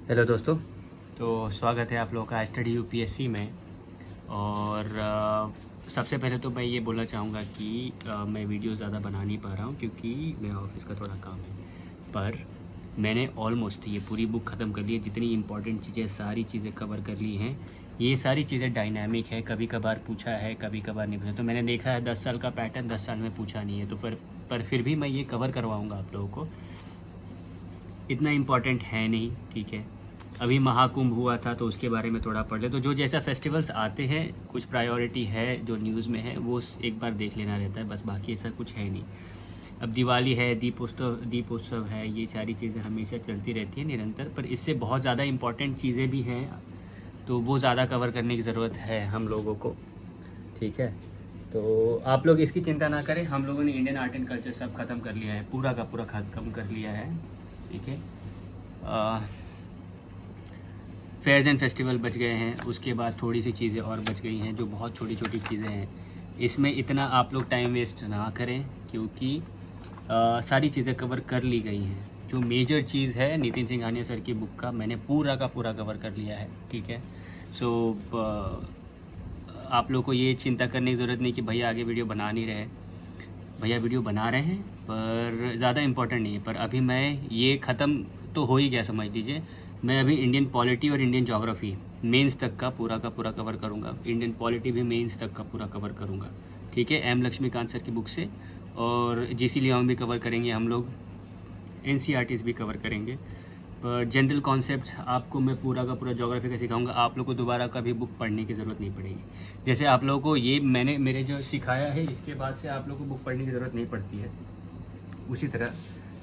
Hello दोस्तों। तो स्वागत है आप लोगों का स्टडी यूपीएससी में। और सबसे पहले तो मैं ये बोलना चाहूँगा कि मैं वीडियो ज़्यादा बना नहीं पा रहा हूँ क्योंकि मेरा ऑफिस का थोड़ा काम है। पर मैंने ऑलमोस्ट ये पूरी बुक ख़त्म कर ली है। जितनी इंपॉर्टेंट चीज़ें सारी चीज़ें कवर कर ली हैं। ये सारी चीज़ें डायनामिक है, कभी कभार पूछा है कभी कभार नहीं पूछा। तो मैंने देखा है 10 साल का पैटर्न 10 साल में पूछा नहीं है, तो फिर भी मैं ये कवर करवाऊँगा आप लोगों को। इतना इम्पॉर्टेंट है नहीं, ठीक है। अभी महाकुंभ हुआ था तो उसके बारे में थोड़ा पढ़ ले। तो जो जैसा फेस्टिवल्स आते हैं कुछ प्रायोरिटी है जो न्यूज़ में है वो एक बार देख लेना रहता है, बस बाकी ऐसा कुछ है नहीं। अब दिवाली है, दीपोत्सव है, ये सारी चीज़ें हमेशा चलती रहती है निरंतर। पर इससे बहुत ज़्यादा इम्पॉर्टेंट चीज़ें भी हैं, तो वो ज़्यादा कवर करने की ज़रूरत है हम लोगों को, ठीक है। तो आप लोग इसकी चिंता ना करें, हम लोगों ने इंडियन आर्ट एंड कल्चर सब ख़त्म कर लिया है, पूरा का पूरा ख़त्म कर लिया है, ठीक है। फेयर्स एंड फेस्टिवल बच गए हैं, उसके बाद थोड़ी सी चीज़ें और बच गई हैं जो बहुत छोटी छोटी चीज़ें हैं। इसमें इतना आप लोग टाइम वेस्ट ना करें क्योंकि सारी चीज़ें कवर कर ली गई हैं। जो मेजर चीज़ है नितिन सिंघानिया सर की बुक का मैंने पूरा का पूरा कवर कर लिया है, ठीक है। सो आप लोग को ये चिंता करने की ज़रूरत नहीं कि भैया आगे वीडियो बना नहीं रहे। भैया वीडियो बना रहे हैं पर ज़्यादा इम्पोर्टेंट नहीं है। पर अभी मैं ये ख़त्म तो हो ही गया समझ लीजिए। मैं अभी इंडियन पॉलिटी और इंडियन ज्योग्राफी मेंस तक का पूरा कवर करूँगा। इंडियन पॉलिटी भी मेंस तक का पूरा कवर करूँगा, ठीक है। एम लक्ष्मीकांत सर की बुक से। और जीसी लियोंग भी कवर करेंगे हम लोग, एनसीईआरटीज़ भी कवर करेंगे। पर जनरल कॉन्सेप्ट्स आपको मैं पूरा का पूरा ज्योग्राफी का सिखाऊंगा। आप लोग को दोबारा कभी बुक पढ़ने की ज़रूरत नहीं पड़ेगी। जैसे आप लोगों को ये मैंने मेरे जो सिखाया है इसके बाद से आप लोग को बुक पढ़ने की ज़रूरत नहीं पड़ती है, उसी तरह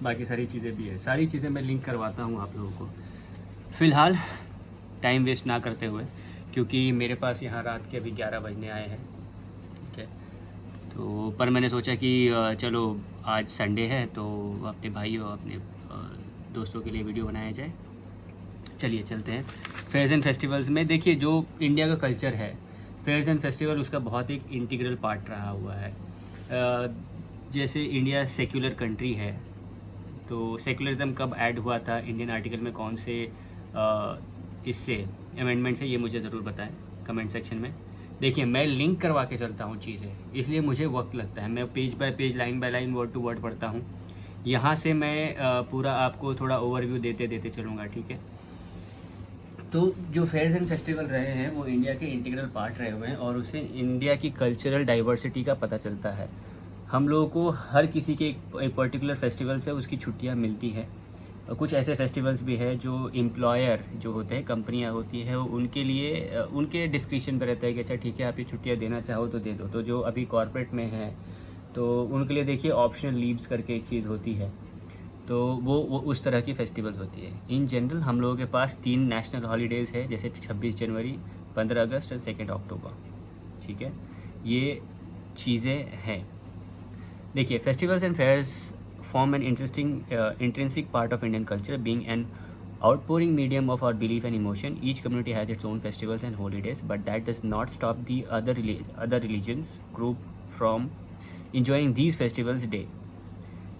बाकी सारी चीज़ें भी है। सारी चीज़ें मैं लिंक करवाता हूँ आप लोगों को। फ़िलहाल टाइम वेस्ट ना करते हुए, क्योंकि मेरे पास यहाँ रात के अभी 11 बजने आए हैं, ठीक है। तो पर मैंने सोचा कि चलो आज संडे है तो अपने भाइयों अपने दोस्तों के लिए वीडियो बनाया जाए। चलिए चलते हैं फेयर्स एंड फेस्टिवल्स में। देखिए जो इंडिया का कल्चर है, फेयर्स एंड फेस्टिवल उसका बहुत एक इंटीग्रल पार्ट रहा हुआ है। जैसे इंडिया सेक्युलर कंट्री है, तो सेकुलरिज्म कब ऐड हुआ था इंडियन आर्टिकल में, कौन से इससे अमेंडमेंट से, ये मुझे ज़रूर बताएं कमेंट सेक्शन में। देखिए मैं लिंक करवा के चलता हूँ चीज़ें, इसलिए मुझे वक्त लगता है। मैं page by page line by line word to word पढ़ता हूँ। यहाँ से मैं पूरा आपको थोड़ा ओवरव्यू देते देते चलूँगा, ठीक है। तो जो फेयर्स एंड फेस्टिवल रहे हैं वो इंडिया के इंटीग्रल पार्ट रहे हुए हैं और उससे इंडिया की कल्चरल डाइवर्सिटी का पता चलता है। हम लोगों को हर किसी के एक पर्टिकुलर फेस्टिवल से उसकी छुट्टियां मिलती हैं। और कुछ ऐसे फेस्टिवल्स भी है जो एम्प्लॉयर जो होते हैं, कंपनियां होती है, वो उनके लिए उनके डिस्क्रिप्शन पर रहता है कि अच्छा ठीक है आप ये छुट्टियां देना चाहो तो दे दो। तो जो अभी कॉर्पोरेट में है तो उनके लिए देखिए ऑप्शनल लीव्स करके एक चीज़ होती है, तो वो उस तरह की फेस्टिवल्स होती है। इन जनरल हम लोगों के पास 3 नेशनल हॉलीडेज़ है, जैसे 26 जनवरी, 15 अगस्त और 2 अक्टूबर, ठीक है। ये चीज़ें हैं। देखिए festivals and fairs form an intrinsic part of Indian culture, being an outpouring medium of our belief and emotion. Each community has its own festivals and holidays, but that does not stop the other religions group from enjoying these festivals day.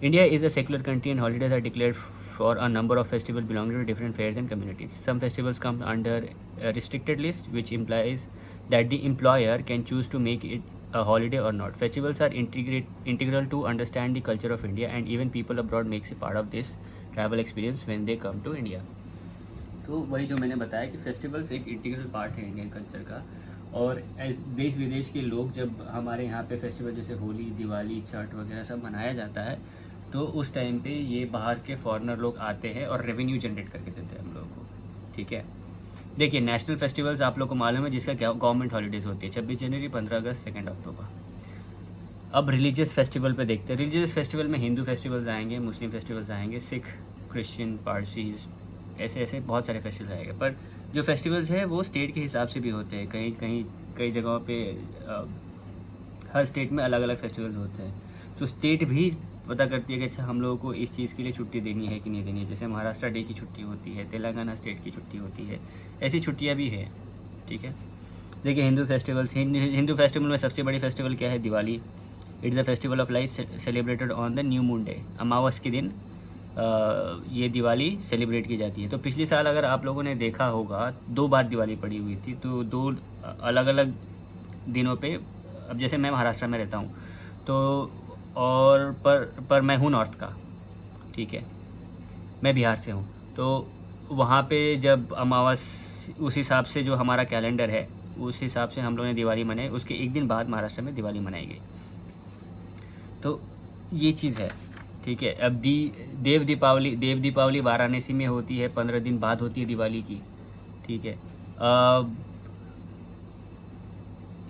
India is a secular country and holidays are declared for a number of festivals belonging to different fairs and communities. Some festivals come under a restricted list, which implies that the employer can choose to make it a holiday or not. Festivals are integral to understand the culture of India, and even people abroad makes a part of this travel experience when they come to India. तो वही जो मैंने बताया कि festivals एक integral part है Indian culture का। और देश विदेश के लोग जब हमारे यहाँ पे फेस्टिवल जैसे होली, दिवाली, छठ वगैरह सब मनाया जाता है तो उस टाइम पे ये बाहर के फॉरेनर लोग आते हैं और रेवेन्यू जनरेट करके देते हैं हम लोगों को, ठीक है। देखिए नेशनल फेस्टिवल्स आप लोग को मालूम है जिसका गवर्नमेंट हॉलीडेज़ होती है, 26 जनवरी, 15 अगस्त, 2 अक्टूबर। अब रिलीजियस फेस्टिवल पे देखते हैं। रिलीजियस फेस्टिवल में हिंदू फेस्टिवल्स आएंगे, मुस्लिम फेस्टिवल्स आएंगे, सिख, क्रिश्चियन, पारसीज, ऐसे ऐसे बहुत सारे फेस्टिवल्स आएंगे। पर जो फेस्टिवल्स है वो स्टेट के हिसाब से भी होते हैं। कहीं कहीं कई जगहों पे हर स्टेट में अलग अलग फेस्टिवल्स होते हैं, तो स्टेट भी पता करती है कि अच्छा हम लोगों को इस चीज़ के लिए छुट्टी देनी है कि नहीं देनी है। जैसे महाराष्ट्र डे की छुट्टी होती है, तेलंगाना स्टेट की छुट्टी होती है, ऐसी छुट्टियाँ भी है, ठीक है। देखिए हिंदू फेस्टिवल्स, हिंदू फेस्टिवल में सबसे बड़ी फेस्टिवल क्या है? Diwali. It's the festival of light celebrated on the new moon day. अमावस के दिन ये दिवाली सेलिब्रेट की जाती है। तो पिछले साल अगर आप लोगों ने देखा होगा 2 बार दिवाली पड़ी हुई थी, तो 2 अलग अलग दिनों पे। अब जैसे मैं महाराष्ट्र में रहता हूँ, तो और पर मैं हूँ नॉर्थ का, ठीक है, मैं बिहार से हूँ। तो वहाँ पे जब अमावस, उस हिसाब से जो हमारा कैलेंडर है उस हिसाब से हम लोगों ने दिवाली मनाई, उसके एक दिन बाद महाराष्ट्र में दिवाली मनाई गई। तो ये चीज़ है, ठीक है। अब देव दीपावली वाराणसी में होती है, 15 दिन बाद होती है दिवाली की, ठीक है।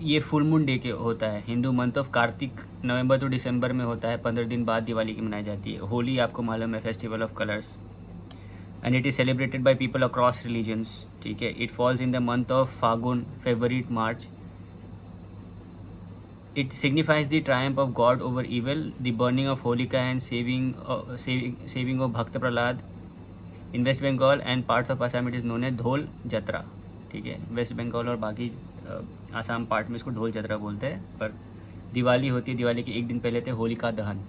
ये फुल मून डे के होता है, Hindu month of Kartik November to December में होता है, 15 दिन बाद दिवाली की मनाई जाती है। होली आपको मालूम है, festival of colours, and it is celebrated by people across religions, ठीक है। It falls in the month of Phagun, February, March. It signifies the triumph of God over evil, the burning of Holika and saving of Bhakta Prahlad. In West Bengal and parts of Assam it is known as ढोल जत्रा, ठीक है। Waste Bengal और बाकी Assam part में इसको ढोल जत्रा बोलते हैं। पर दिवाली होती है, दिवाली के एक दिन पहले थे होलिका दहन,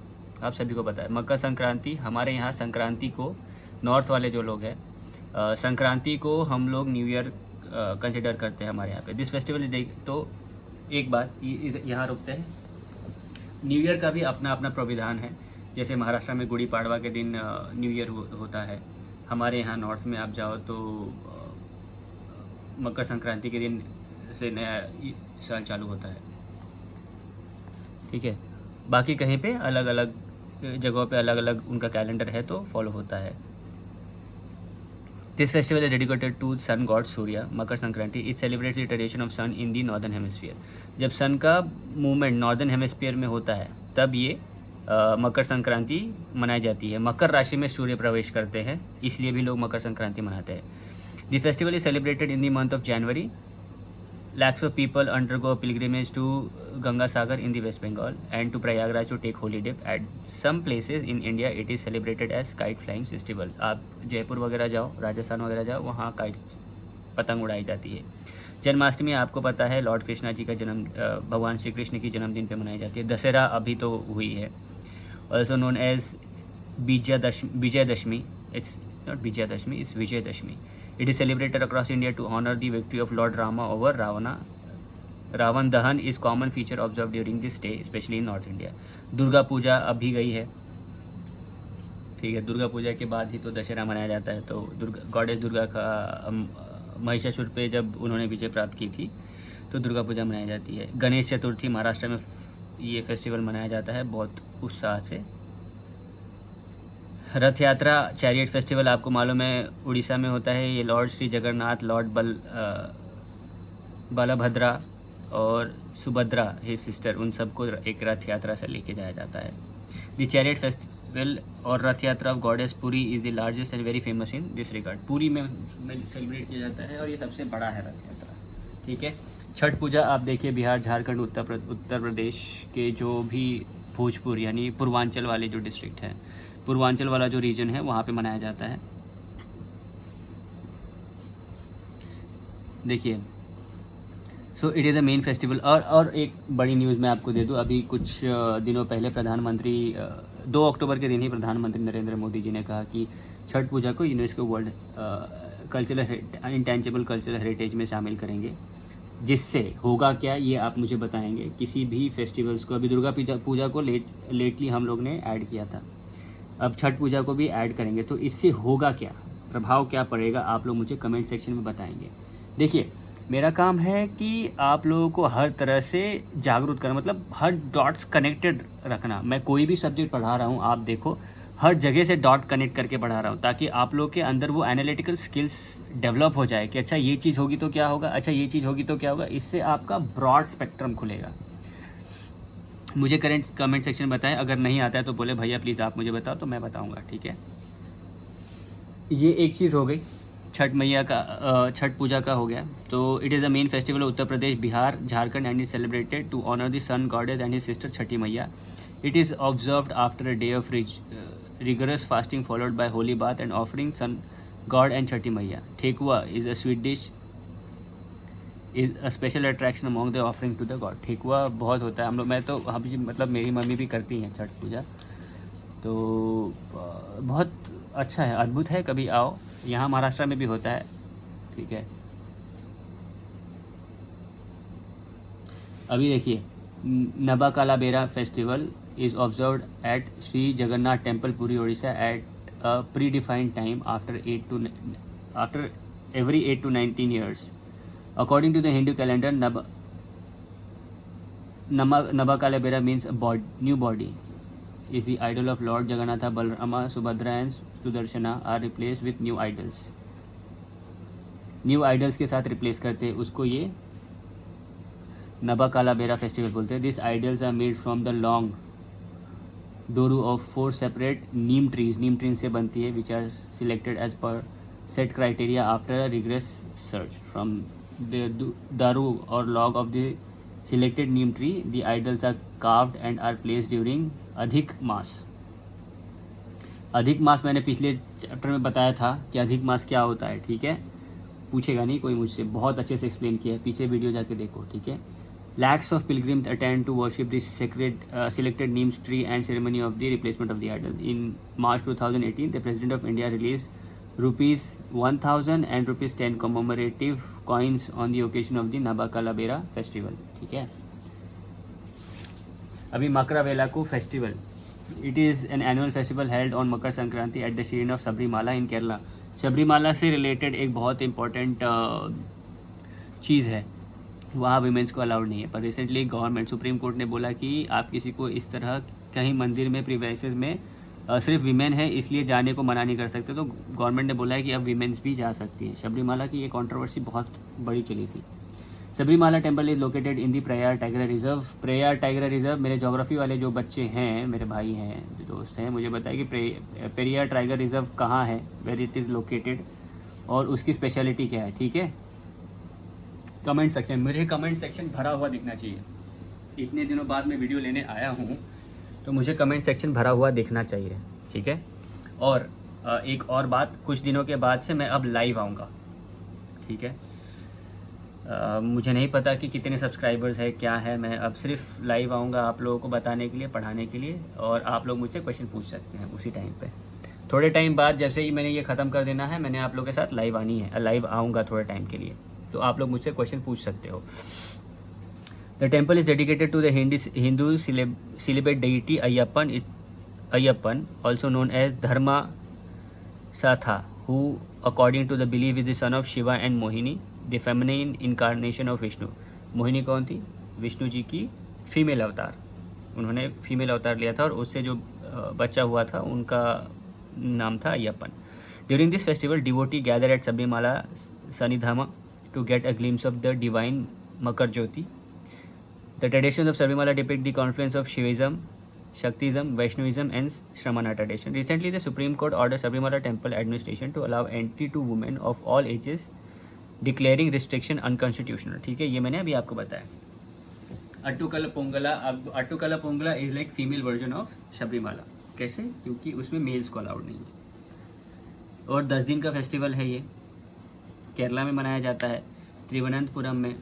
आप सभी को पता है। मकर संक्रांति, हमारे यहाँ संक्रांति को, नॉर्थ वाले जो लोग हैं, संक्रांति को हम लोग न्यू ईयर कंसिडर करते हैं हमारे यहाँ पे। दिस फेस्टिवल इज, तो एक बात यहाँ रुकते हैं। न्यू ईयर का भी अपना अपना प्रोविधान है। जैसे महाराष्ट्र में गुड़ी पाड़वा के दिन न्यू ईयर होता है, हमारे यहाँ नॉर्थ में आप जाओ तो मकर संक्रांति के दिन से नया साल चालू होता है, ठीक है। बाकी कहीं पे अलग अलग जगहों पे अलग अलग उनका कैलेंडर है, तो फॉलो होता है। This festival is dedicated to sun god Surya. Makar Sankranti it celebrates the tradition of sun in the northern hemisphere. जब सन का मूवमेंट नॉर्दर्न हेमिस्फीयर में होता है, तब ये मकर संक्रांति मनाई जाती है। मकर राशि में सूर्य प्रवेश करते हैं, इसलिए भी लोग मकर संक्रांति मनाते हैं। The festival is celebrated in the month of January. Lakhs of people undergo pilgrimage to Ganga Sagar in the West Bengal and to Prayagraj to take holy dip. At some places in India, it is celebrated as kite flying festival. आप जयपुर वगैरह जाओ, राजस्थान वगैरह जाओ, वहाँ kite पतंग उड़ाई जाती है। जन्माष्टमी आपको पता है, लॉर्ड कृष्णा जी का जन्म, भगवान श्री कृष्ण की जन्मदिन पे मनाई जाती है। दशहरा अभी तो हुई है, also known as Vijayadashami. It's not Vijayadashami, it's Vijayadashami. It is celebrated across India to honor the victory of Lord Rama over Ravana. Ravan dahan is common feature observed during this day, especially in North India. Durga Puja अभी गई है, ठीक है। दुर्गा पूजा के बाद ही तो दशहरा मनाया जाता है। तो गॉडेस दुर्गा का महिषासुर पे जब उन्होंने विजय प्राप्त की थी, तो दुर्गा पूजा मनाई जाती है। गणेश चतुर्थी महाराष्ट्र में ये फेस्टिवल मनाया जाता है बहुत उत्साह से। रथ यात्रा, चैरियट फेस्टिवल आपको मालूम है उड़ीसा में होता है। ये लॉर्ड श्री जगन्नाथ, लॉर्ड बलभद्रा और सुभद्रा ही सिस्टर, उन सबको एक रथ यात्रा से लेके जाया जाता है। द चैरियट फेस्टिवल और रथ यात्रा of goddess Puri is the largest and very famous in this regard. Puri में सेलिब्रेट किया जाता है और ये सबसे बड़ा है रथ यात्रा, ठीक है। छठ पूजा आप देखिए, बिहार, झारखंड, उत्तर प्रदेश के जो भी भोजपुर यानी पूर्वांचल वाले जो डिस्ट्रिक्ट हैं, पूर्वांचल वाला जो रीजन है, वहाँ पे मनाया जाता है। देखिए, so it is a main festival. और एक बड़ी न्यूज़ मैं आपको दे दूँ, अभी कुछ दिनों पहले प्रधानमंत्री 2 अक्टूबर के दिन ही प्रधानमंत्री नरेंद्र मोदी जी ने कहा कि छठ पूजा को UNESCO world cultural intangible cultural heritage में शामिल करेंगे। जिससे होगा क्या, ये आप मुझे बताएंगे। किसी भी फेस्टिवल्स को, अभी दुर्गा पूजा को लेटली हम लोग ने ऐड किया था, अब छठ पूजा को भी ऐड करेंगे, तो इससे होगा क्या, प्रभाव क्या पड़ेगा, आप लोग मुझे कमेंट सेक्शन में बताएंगे। देखिए, मेरा काम है कि आप लोगों को हर तरह से जागरूक करना, मतलब हर डॉट्स कनेक्टेड रखना। मैं कोई भी सब्जेक्ट पढ़ा रहा हूँ, आप देखो हर जगह से डॉट कनेक्ट करके पढ़ा रहा हूँ, ताकि आप लोग के अंदर वो एनालिटिकल स्किल्स डेवलप हो जाए कि अच्छा ये चीज़ होगी तो क्या होगा, अच्छा ये चीज़ होगी तो क्या होगा। इससे आपका ब्रॉड स्पेक्ट्रम खुलेगा। मुझे कमेंट सेक्शन में बताएं, अगर नहीं आता है तो बोले भैया प्लीज़ आप मुझे बताओ, तो मैं बताऊंगा, ठीक है। ये एक चीज़ हो गई छठ मैया का, छठ पूजा का हो गया। तो it is a main festival Uttar Pradesh, Bihar, Jharkhand and is celebrated to honour the sun goddess and his sister Chhathi Maiya. It is observed after a day of rigorous fasting followed by holy bath and offering sun god and Chhati Maiya. Thekua is a sweet dish, is a special attraction among the offering to the god. ठेकुआ बहुत होता है हम लोग, मैं तो हम मतलब मेरी मम्मी भी करती हैं छठ पूजा। तो बहुत अच्छा है, अद्भुत है, कभी आओ, यहाँ महाराष्ट्र में भी होता है, ठीक है। अभी देखिए, Nabakalebara festival is observed at Shri Jagannath temple Puri Odisha at a pre defined time after every 8 to 19 years. According to the Hindu calendar, Nabakala means a new body. Is the idol of Lord Jagannatha, Balarama, Subhadra and Sudarshana are replaced with new idols. New idols के साथ replace करते हैं उसको, ये नबाकालाबेरा festival बोलते हैं. This idols are made from the long डोरू of 4 separate neem trees. Neem tree से बनती है, which are selected as per set criteria after a rigorous search. From the daru or log of the selected neem tree, the idols are carved and are placed during अधिक मास. अधिक मास मैंने पिछले chapter में बताया था कि अधिक मास क्या होता है, ठीक है, पूछेगा नहीं कोई मुझसे, बहुत अच्छे से एक्सप्लेन किया है, पीछे वीडियो जाके देखो, ठीक है. Lakhs of pilgrims attend to worship this sacred selected neem tree and ceremony of the replacement of the idol. In March 2018, the President of India released rupees 1000 and rupees 10 commemorative coins on the occasion of the Nabakala festival, ठीक है. अभी Makaravilakku festival, it is an annual festival held on Makar Sankranti at the shrine of Sabarimala in Kerala. Sabarimala से related एक बहुत important चीज़ है, वहाँ women's को allowed नहीं है, पर रिसेंटली गवर्नमेंट सुप्रीम कोर्ट ने बोला कि आप किसी को इस तरह कहीं मंदिर में प्रीवाइसेस में सिर्फ वीमेन है इसलिए जाने को मना नहीं कर सकते, तो गवर्नमेंट ने बोला है कि अब वीमेंस भी जा सकती हैं. सबरीमाला की ये कंट्रोवर्सी बहुत बड़ी चली थी. Sabarimala temple is located in the prayer tiger reserve. Prayer tiger reserve, मेरे ज्योग्राफी वाले जो बच्चे हैं, मेरे भाई हैं, जो दोस्त हैं, मुझे बताया कि पेरियार टाइगर रिजर्व कहाँ है, वेर इट इज़ लोकेटेड, और उसकी स्पेशलिटी क्या है, ठीक है. कमेंट सेक्शन, मुझे कमेंट सेक्शन भरा हुआ दिखना चाहिए. इतने दिनों बाद मैं वीडियो लेने आया हूँ तो मुझे कमेंट सेक्शन भरा हुआ दिखना चाहिए, ठीक है. और एक और बात, कुछ दिनों के बाद से मैं अब लाइव आऊँगा, ठीक है. मुझे नहीं पता कि कितने सब्सक्राइबर्स है, क्या है, मैं अब सिर्फ लाइव आऊँगा आप लोगों को बताने के लिए, पढ़ाने के लिए, और आप लोग मुझसे क्वेश्चन पूछ सकते हैं उसी टाइम पे. थोड़े टाइम बाद जैसे ही मैंने ये ख़त्म कर देना है, मैंने आप लोगों के साथ लाइव आनी है, लाइव आऊँगा थोड़े टाइम के लिए, तो आप लोग मुझसे क्वेश्चन पूछ सकते हो. The temple is dedicated to the Hindu celibate deity Ayyappan, also known as Dharma Satha, who according to the belief is the son of Shiva and Mohini, the feminine incarnation of Vishnu. Mohini कौन थी? विष्णु जी की female अवतार. उन्होंने female अवतार लिया था और उससे जो बच्चा हुआ था उनका नाम था Ayyappan. During this festival, devotee gather at Sabrimala Sanidhama to get a glimpse of the divine Makar Jyoti. The traditions of Sabrimala depict the confluence of Shivaism, Shaktism, Vaishnavism and Shramana tradition. Recently, the Supreme Court ordered Sabrimala temple administration to allow entry to women of all ages, declaring restriction unconstitutional. ठीक है, ये मैंने अभी आपको बताया. अट्टुकला पोंगला, अब Attukal Pongala is like female version of Sabarimala. कैसे? क्योंकि उसमें मेल्स को अलाउड नहीं है. और 10 दिन का फेस्टिवल है ये, केरला में मनाया जाता है, तिरुवनंतपुरम में,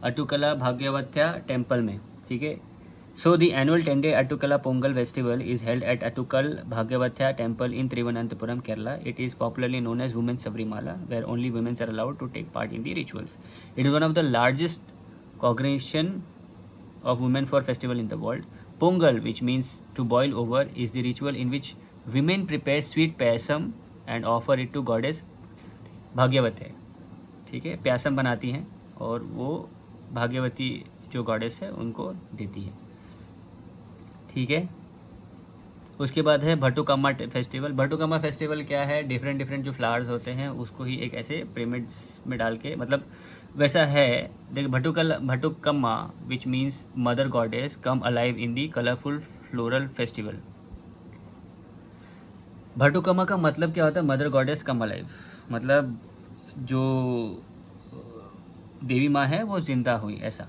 अट्टुकला भाग्यवथ्या टेम्पल में, ठीक है. So the annual 10-day Attukal Pongal festival is held at Attukal Bhagavathy temple in Thiruvananthapuram, Kerala. It is popularly known as women's Sabarimala, where only womens are allowed to take part in the rituals. It is one of the largest congregation of women for festival in the world. Pongal, which means to boil over, is the ritual in which women prepare sweet payasam and offer it to goddess भाग्यवती, ठीक है. प्यासम बनाती हैं और वो भाग्यवती जो goddess है उनको देती है, ठीक है. उसके बाद है भट्टुकम्मा फेस्टिवल. भट्टुकम्मा फेस्टिवल क्या है? डिफरेंट जो फ्लावर्स होते हैं उसको ही एक ऐसे पिरामिड्स में डाल के, मतलब वैसा है. देखिए, Bathukamma which means mother goddess come alive in the colourful floral festival. Bathukamma का मतलब क्या होता है? मदर गॉडेस कम अलाइव, मतलब जो देवी माँ है वो जिंदा हुई, ऐसा.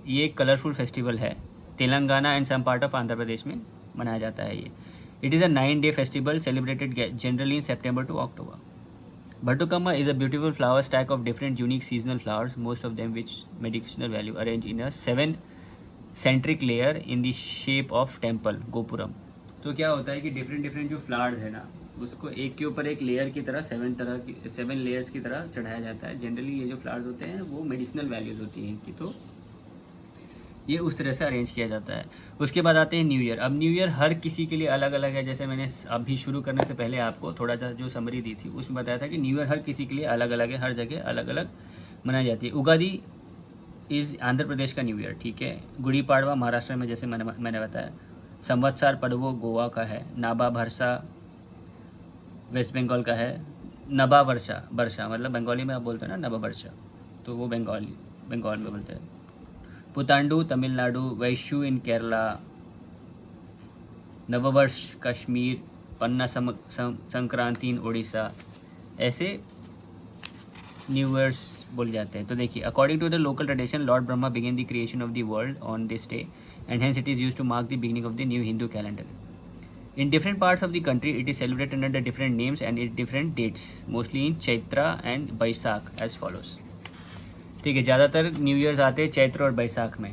ये एक कलरफुल फेस्टिवल है. Telangana and some part of Andhra Pradesh में मनाया जाता है ये. It is a 9-day festival celebrated generally in September to October. Bhattukamma is a beautiful flower stack of different unique seasonal flowers, most of them with medicinal value, arranged in a 7 centric layer in the shape of temple gopuram. तो क्या होता है कि different different जो flowers है ना, उसको एक के ऊपर एक लेयर की तरह 7 लेयर्स की तरह चढ़ाया जाता है। जनरली ये जो फ्लावर्स होते हैं वो मेडिसिनल वैल्यूज़ होती हैं इनकी, तो ये उस तरह से अरेंज किया जाता है। उसके बाद आते हैं न्यू ईयर। अब न्यू ईयर हर किसी के लिए अलग अलग है। जैसे मैंने अभी शुरू करने से पहले आपको थोड़ा सा जो समरी दी थी उसमें बताया था कि न्यू ईयर हर किसी के लिए अलग अलग है, हर जगह अलग अलग मनाई जाती है। उगादी इज़ आंध्र प्रदेश का न्यू ईयर, ठीक है। गुड़ी पाड़वा महाराष्ट्र में, जैसे मैंने बताया। संवत्सर पर्वो गोवा का है। नाबा भरसा वेस्ट बंगाल का है। नबा वर्षा मतलब बंगाली में आप बोलते हैं ना नबा वर्षा, तो वो बंगाल में बोलते हैं। पुतांडु तमिलनाडु। वैशु इन केरला। नववर्ष कश्मीर। पन्ना संक्रांति इन उड़ीसा। ऐसे न्यू ईयर्स बोल जाते हैं। तो देखिए, according to the local tradition Lord Brahma began the creation of the world on this day and hence it is used to mark the beginning of the new Hindu calendar. In different parts of the country, it is celebrated under different names and at different dates, mostly in Chaitra and Baisakh as follows. ठीक है, ज़्यादातर new years आते हैं चैत्र और बैसाख में।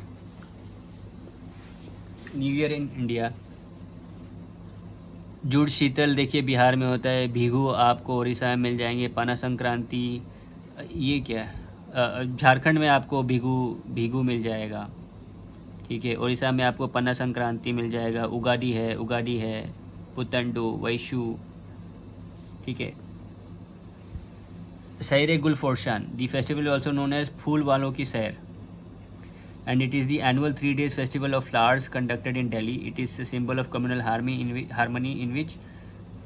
New year in India. जुड़ शीतल देखिए बिहार में होता है। भीगू आपको उड़ीसा में मिल जाएंगे। पाना संक्रांति ये क्या है, झारखंड में आपको भीगू मिल जाएगा, ठीक है। उड़ीसा में आपको पन्ना संक्रांति मिल जाएगा। उगादी है। पुतंडु, वैशु, ठीक है। सैरे गुलफोर्शान, दी फेस्टिवल ऑल्सो नोन एज फूल वालों की सैर, and it is the annual 3 days festival of flowers conducted in Delhi. It is a symbol of communal harmony in which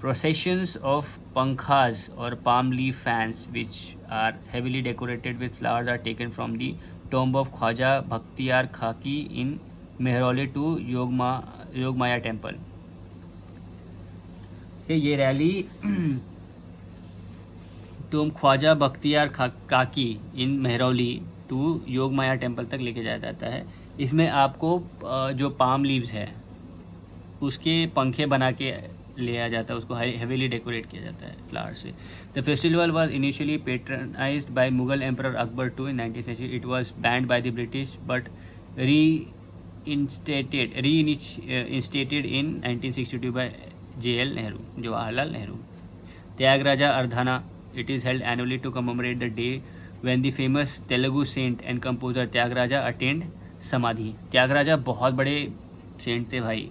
processions of pankhas or palm leaf fans which are heavily decorated with flowers are taken from the tomb of Khwaja Bhakhtiyar Khaki in Mehrauli to Yogmaya temple। ये rally Tomé Khwaja Bakhtiyar काकी इन Mehrauli to Yogmaya temple तक लेके जाया जाता है। इसमें आपको जो पाम लीव्स है उसके पंखे बना के ले आ जाता है, उसको हेवीली डेकोरेट किया जाता है फ्लावर से। The festival was initially patronised by Mughal emperor Akbar to in 19th century। It was banned by the British but instated in 1962 by JL Nehru, Jawaharlal Nehru. Tyagaraja Aradhana, it is held annually to commemorate the day when the famous Telugu saint and composer Tyagaraja attained समाधि। त्यागराजा बहुत बड़े Saint थे भाई।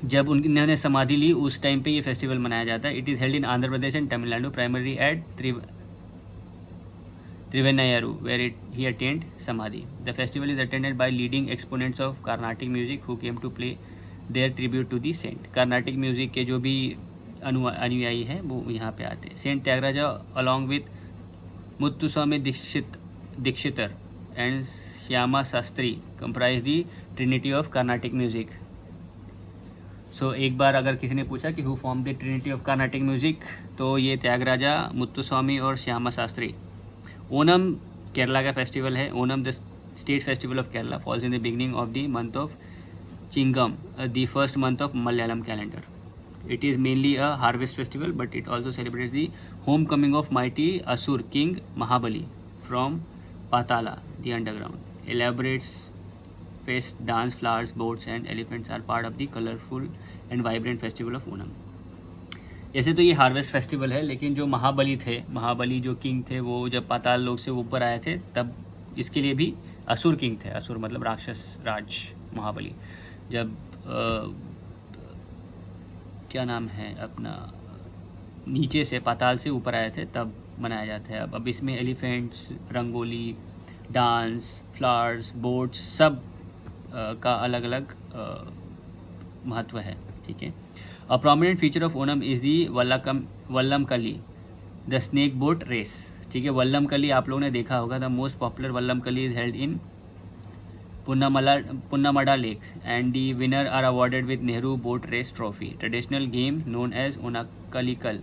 जब उन्होंने समाधि ली उस time पे ये फेस्टिवल मनाया जाता है। It is held in Andhra Pradesh and Tamil Nadu, primary at Thiruvaiyaru where he attend samadhi. The festival is attended by leading exponents of Carnatic music who came to play their tribute to the saint. Carnatic music के जो भी अनुयायी हैं वो यहाँ पे आते हैं। Saint Tyagaraja along with Muthuswami Dikshitar and Shyama Shastri comprise the trinity of Carnatic music. So एक बार अगर किसी ने पूछा कि who form the trinity of Carnatic music, तो ये त्यागराजा, मुत्तुस्वामी और श्यामा शास्त्री। ओनम केरला का फेस्टिवल है। Onam the state festival of Kerala falls in the beginning of the month of Chingam, the first month of Malayalam calendar. It is mainly a harvest festival, but it also celebrates the homecoming of mighty Asur king Mahabali from Patala, the underground. Elaborate fest, dance, flowers, boats and elephants are part of the colorful and vibrant festival of Onam. ऐसे तो ये harvest festival है, लेकिन जो महाबली जो king थे, वो जब पाताल लोक से ऊपर आए थे तब इसके लिए भी असुर किंग थे। असुर मतलब राक्षस राज। महाबली जब क्या नाम है अपना, नीचे से पाताल से ऊपर आए थे तब मनाया जाता है। अब इसमें elephants, rangoli, dance, flowers, boats सब का अलग अलग महत्व है, ठीक है। A prominent feature of Onam is the Vallabh कली, द स्नेक बोट रेस, ठीक है। वल्लम कली आप लोगों ने देखा होगा। द मोस्ट पॉपुलर वल्लम कली is held in Punnamada lakes and the winner are awarded with Nehru Boat Race Trophy. Traditional game known as Onakalikal,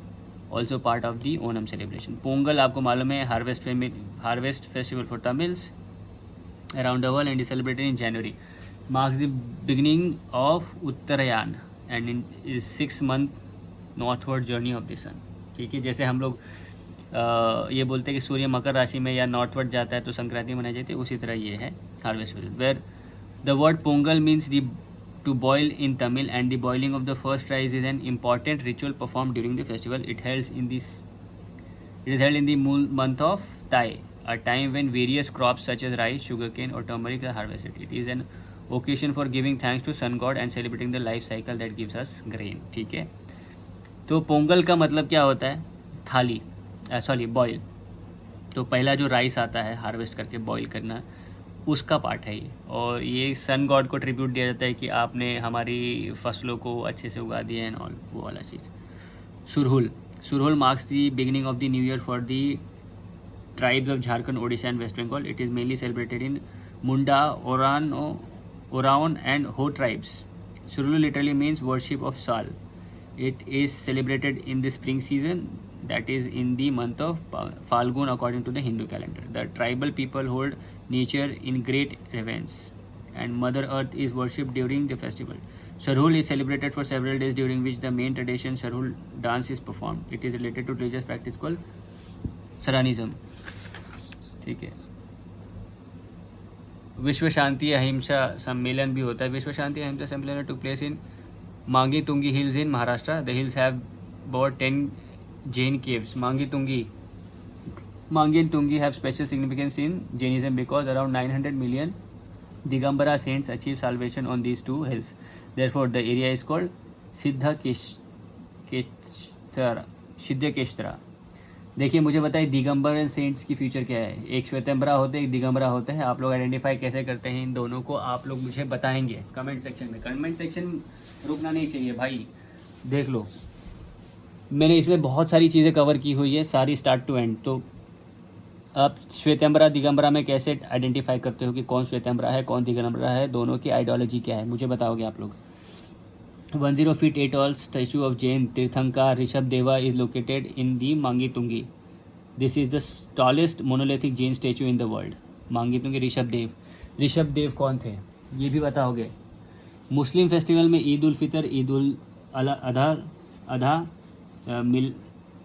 also part of the Onam celebration. Pongal आपको मालूम है, harvest festival for Tamils around the world and is celebrated in January. Marks the beginning of Uttarayan and is 6-month northward journey of the sun, ठीक है। जैसे हम लोग ये बोलते हैं कि सूर्य मकर राशि में या नॉर्थवर्ड जाता है तो संक्रांति मनाई जाती है, उसी तरह ये है। harvest festival, where the word Pongal means to boil in Tamil, and the boiling of the first rice is an important ritual performed during the festival. It is held in the month of Thai, a time when various crops such as rice, sugarcane or turmeric are harvested. It is an occasion for giving thanks to sun god and celebrating the life cycle that gives us grain. ठीक है, तो पोंगल का मतलब क्या होता है? थाली, sorry boil. तो पहला जो राइस आता है हार्वेस्ट करके बॉईल करना, उसका पार्ट है ये, और ये सन गॉड को ट्रिब्यूट दिया जाता है कि आपने हमारी फसलों को अच्छे से उगा दिया एंड ऑल, वो वाला चीज़। Sarhul marks the beginning of the new year for the tribes of Jharkhand, Odisha and West Bengal. It is mainly celebrated in Munda, Oraon and Ho tribes. Surulu literally means worship of Sal. It is celebrated in the spring season, that is in the month of Falgun according to the Hindu calendar. The tribal people hold nature in great reverence and Mother Earth is worshipped during the festival. Sarhul is celebrated for several days, during which the main tradition Sarhul dance is performed. It is related to religious practice called सरानिज्म। ठीक है, विश्व शांति अहिंसा सम्मेलन भी होता है। विश्व शांति अहिंसा सम्मेलन टुक place in Mangi Tungi hills in Maharashtra. The hills have about 10 Jain caves. Mangi and Tungi have special significance in Jainism because around 900 million Digambara saints achieve salvation on these two hills. Therefore, the area is called सिद्धकेश्वरा। देखिए, मुझे बताइए Digambar and cents की future क्या है? एक श्वेतंबरा होते हैं, एक दिगंबरा होता है। आप लोग आइडेंटिफाई कैसे करते हैं इन दोनों को? आप लोग मुझे बताएंगे कमेंट सेक्शन में। कमेंट सेक्शन रुकना नहीं चाहिए भाई। देख लो, मैंने इसमें बहुत सारी चीज़ें कवर की हुई है, सारी स्टार्ट टू एंड। तो आप श्वेतंबरा दिगंबरा में कैसे आइडेंटिफाई करते हो कि कौन श्वेतंबरा है कौन दिगंबरा है? दोनों की आइडियोलॉजी क्या है मुझे बताओगे आप लोग? 10 feet tall statue of Jain Tirthankar Rishabdeva is located in the Mangi Tungi. This is the tallest monolithic Jain statue in the world. मांगी तुंगी ऋषभदेव कौन थे ये भी बताओगे? मुस्लिम फेस्टिवल में ईद उल फितर, ईद उल अधा,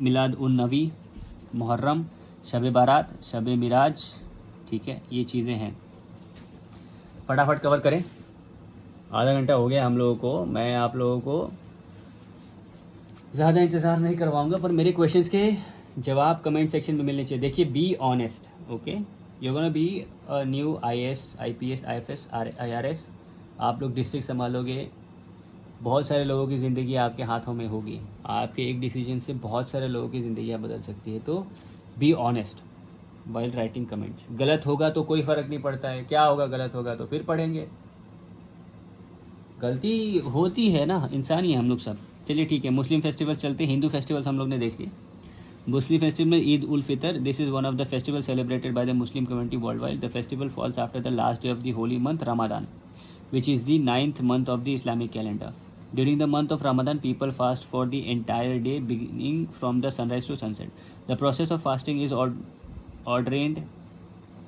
मिलाद उन नबी, मुहर्रम, शब बारात, शब मिराज। ठीक है, ये चीज़ें हैं, फटाफट कवर करें। आधा घंटा हो गया हम लोगों को। मैं आप लोगों को ज़्यादा इंतज़ार नहीं करवाऊंगा, पर मेरे क्वेश्चंस के जवाब कमेंट सेक्शन में मिलने चाहिए। देखिए, be honest, okay? You gonna be a new IAS, IPS, IFS, IRS। आप लोग डिस्ट्रिक्ट संभालोगे, बहुत सारे लोगों की ज़िंदगी आपके हाथों में होगी। आपके एक डिसीजन से बहुत सारे लोगों की ज़िंदगी बदल सकती है। तो be honest while writing comments. गलत होगा तो कोई फ़र्क नहीं पड़ता है, क्या होगा गलत होगा तो फिर पढ़ेंगे। गलती होती है ना, इंसान ही है हम लोग सब। चलिए ठीक है, मुस्लिम फेस्टिवल चलते हैं। हिंदू फेस्टिवल्स हम लोग ने देख लिए। मुस्लिम फेस्टिवल में Eid ul Fitr, this is one of the festival celebrated by the Muslim community world wide. The festival falls after the last day of the holy month Ramadan, which is the 9th month of the Islamic calendar. During the month of Ramadan, people fast for the entire day, beginning from the sunrise to sunset. The process of fasting is ordained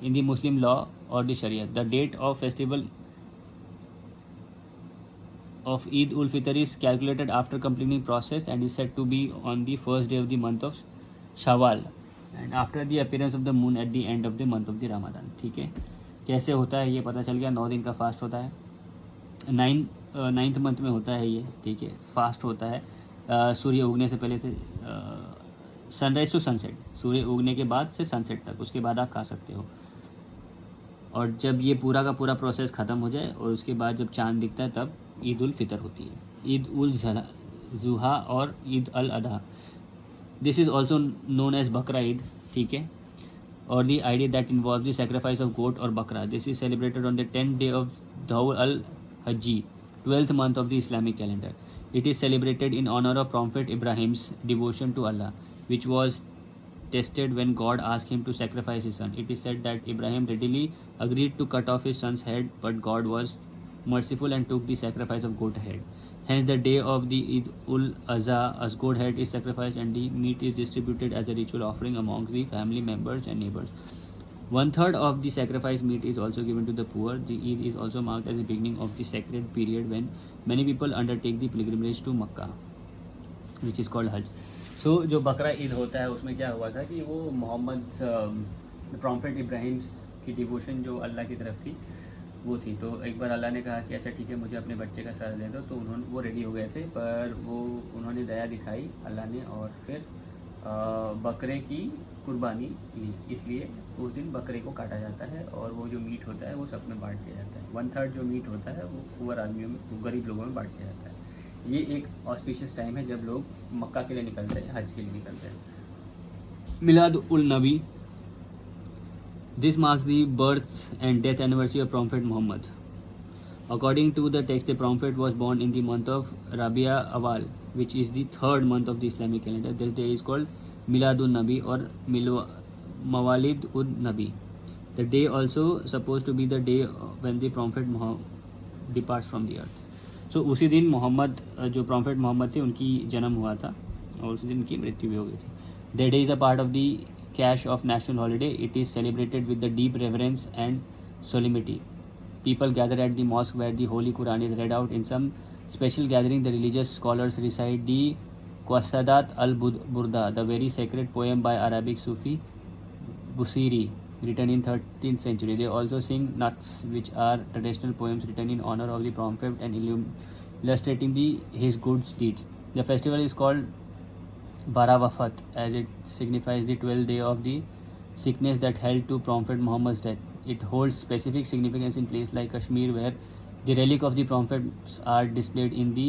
in the Muslim law or the Sharia. The date of festival of Eid ul Fitr is calculated after completing process and is said to be on the first day of the month of Shawwal and after the appearance of the moon at the end of the month of the Ramadan. ठीक है, कैसे होता है ये पता चल गया। 9 दिन का फास्ट होता है, 9th मंथ में होता है ये। ठीक है, फास्ट होता है सूर्य उगने से पहले से सनराइज़ टू सनसेट, सूर्य उगने के बाद से सनसेट तक, उसके बाद आप खा सकते हो। और जब ये पूरा का पूरा प्रोसेस ख़त्म हो जाए और उसके बाद जब चांद दिखता है तब ईद उल फितर होती है, ईद उल जुहा और Eid al Adha. This is also known as Bakra Eid. ठीक है, or the idea that involves the sacrifice of goat or bakra. This is celebrated on the 10th day of Dhaw al-Hajji, 12th month of the Islamic calendar. It is celebrated in honor of Prophet Ibrahim's devotion to Allah, which was tested when God asked him to sacrifice his son. It is said that Ibrahim readily agreed to cut off his son's head, but God was merciful and took the sacrifice of goat head. Hence, the day of the Eid ul-Azha, as goat head is sacrificed and the meat is distributed as a ritual offering among the family members and neighbors. 1/3 of the sacrificed meat is also given to the poor. The Eid is also marked as the beginning of the sacred period when many people undertake the pilgrimage to Makkah, which is called Hajj. So, जो बकरा ईद होता है उसमें क्या हुआ था कि वो मोहम्मद प्रॉफेट इब्राहिम उसकी डिवोशन जो अल्लाह की तरफ थी वो थी। तो एक बार अल्लाह ने कहा कि अच्छा ठीक है, मुझे अपने बच्चे का सर दे दो। तो वो रेडी हो गए थे, पर उन्होंने दया दिखाई अल्लाह ने, और फिर बकरे की कुर्बानी ली। इसलिए उस दिन बकरे को काटा जाता है, और वो जो मीट होता है वो सब में बांट दिया जाता है। 1/3 जो मीट होता है वो पुअर आदमियों में, गरीब लोगों में बांट दिया जाता है। ये एक ऑस्पिशियस टाइम है जब लोग मक्का के लिए निकलते हैं, हज के लिए निकलते हैं। मिलाद उल नबी, this marks the birth and death anniversary of Prophet Muhammad. According to the text, the Prophet was born in the month of Rabi'a Awal, which is the third month of the Islamic calendar. This day is called Miladun Nabi or Mawalid ud Nabi. The day also supposed to be the day when the Prophet departs from the earth. So उसी दिन मोहम्मद, जो prophet Mohammad थे, उनकी जन्म हुआ था, और उसी दिन उनकी मृत्यु भी हो गई थी. That day is a part of the cash of national holiday. It is celebrated with the deep reverence and solemnity. People gather at the mosque where the Holy Quran is read out. In some special gathering, the religious scholars recite the Qasadat al-Burda, the very sacred poem by Arabic Sufi Busiri, written in 13th century. They also sing Nats, which are traditional poems written in honor of the Prophet and illustrating his good deeds. The festival is called Barawafat, as it signifies the 12th day of the sickness that held to Prophet Muhammad's death. It holds specific significance in places like Kashmir, where the relic of the prophets are displayed in the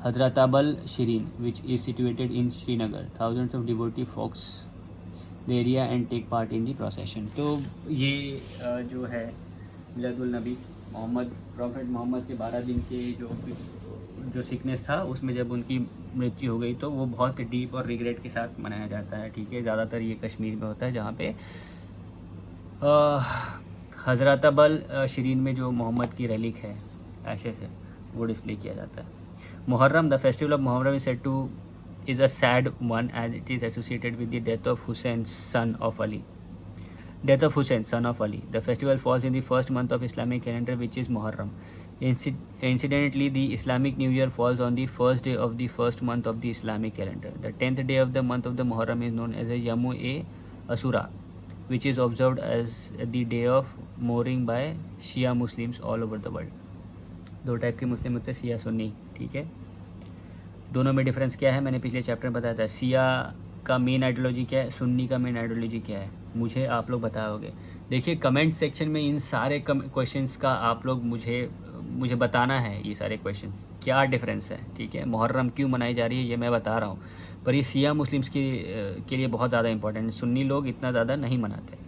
Hadratabal Shirin, which is situated in Srinagar. Thousands of devotees flocks the area and take part in the procession. तो ये जो है मिलादुल नबी, prophet Mohammad के 12 दिन के जो sickness था, उसमें जब उनकी मृत्यु हो गई तो वो बहुत डीप और रिग्रेट के साथ मनाया जाता है. ठीक है, ज़्यादातर ये कश्मीर में होता है, जहाँ पे हज़रतबल शरीन में जो मोहम्मद की रेलिक है ऐशे से, वो डिस्प्ले किया जाता है. Muharram, the festival of Muharram is said to is a sad one, as it is associated with the death of Hussein, son of Ali. The festival falls in the first month of Islamic calendar, which is Muharram. Incidentally, the Islamic New Year falls on the first day of the first month of the Islamic calendar. The 10th day of the month of the Muharram is known as a Yamu-e-Asura, which is observed as the day of mourning by Shia Muslims all over the world. दो type के मुस्लिम होते हैं, शिया सुन्नी. ठीक है, दोनों में difference क्या है मैंने पिछले चैप्टर में बताया था. शिया का मेन आइडियोलॉजी क्या है, सुन्नी का मेन आइडियोलॉजी क्या है, मुझे आप लोग बताओगे. देखिए, कमेंट सेक्शन में इन सारे क्वेश्चंस का आप लोग मुझे बताना है. ये सारे क्वेश्चंस क्या डिफरेंस है. ठीक है, मुहर्रम क्यों मनाई जा रही है ये मैं बता रहा हूँ, पर ये शिया मुस्लिम्स के लिए बहुत ज़्यादा इंपॉर्टेंट है. सुन्नी लोग इतना ज़्यादा नहीं मनाते.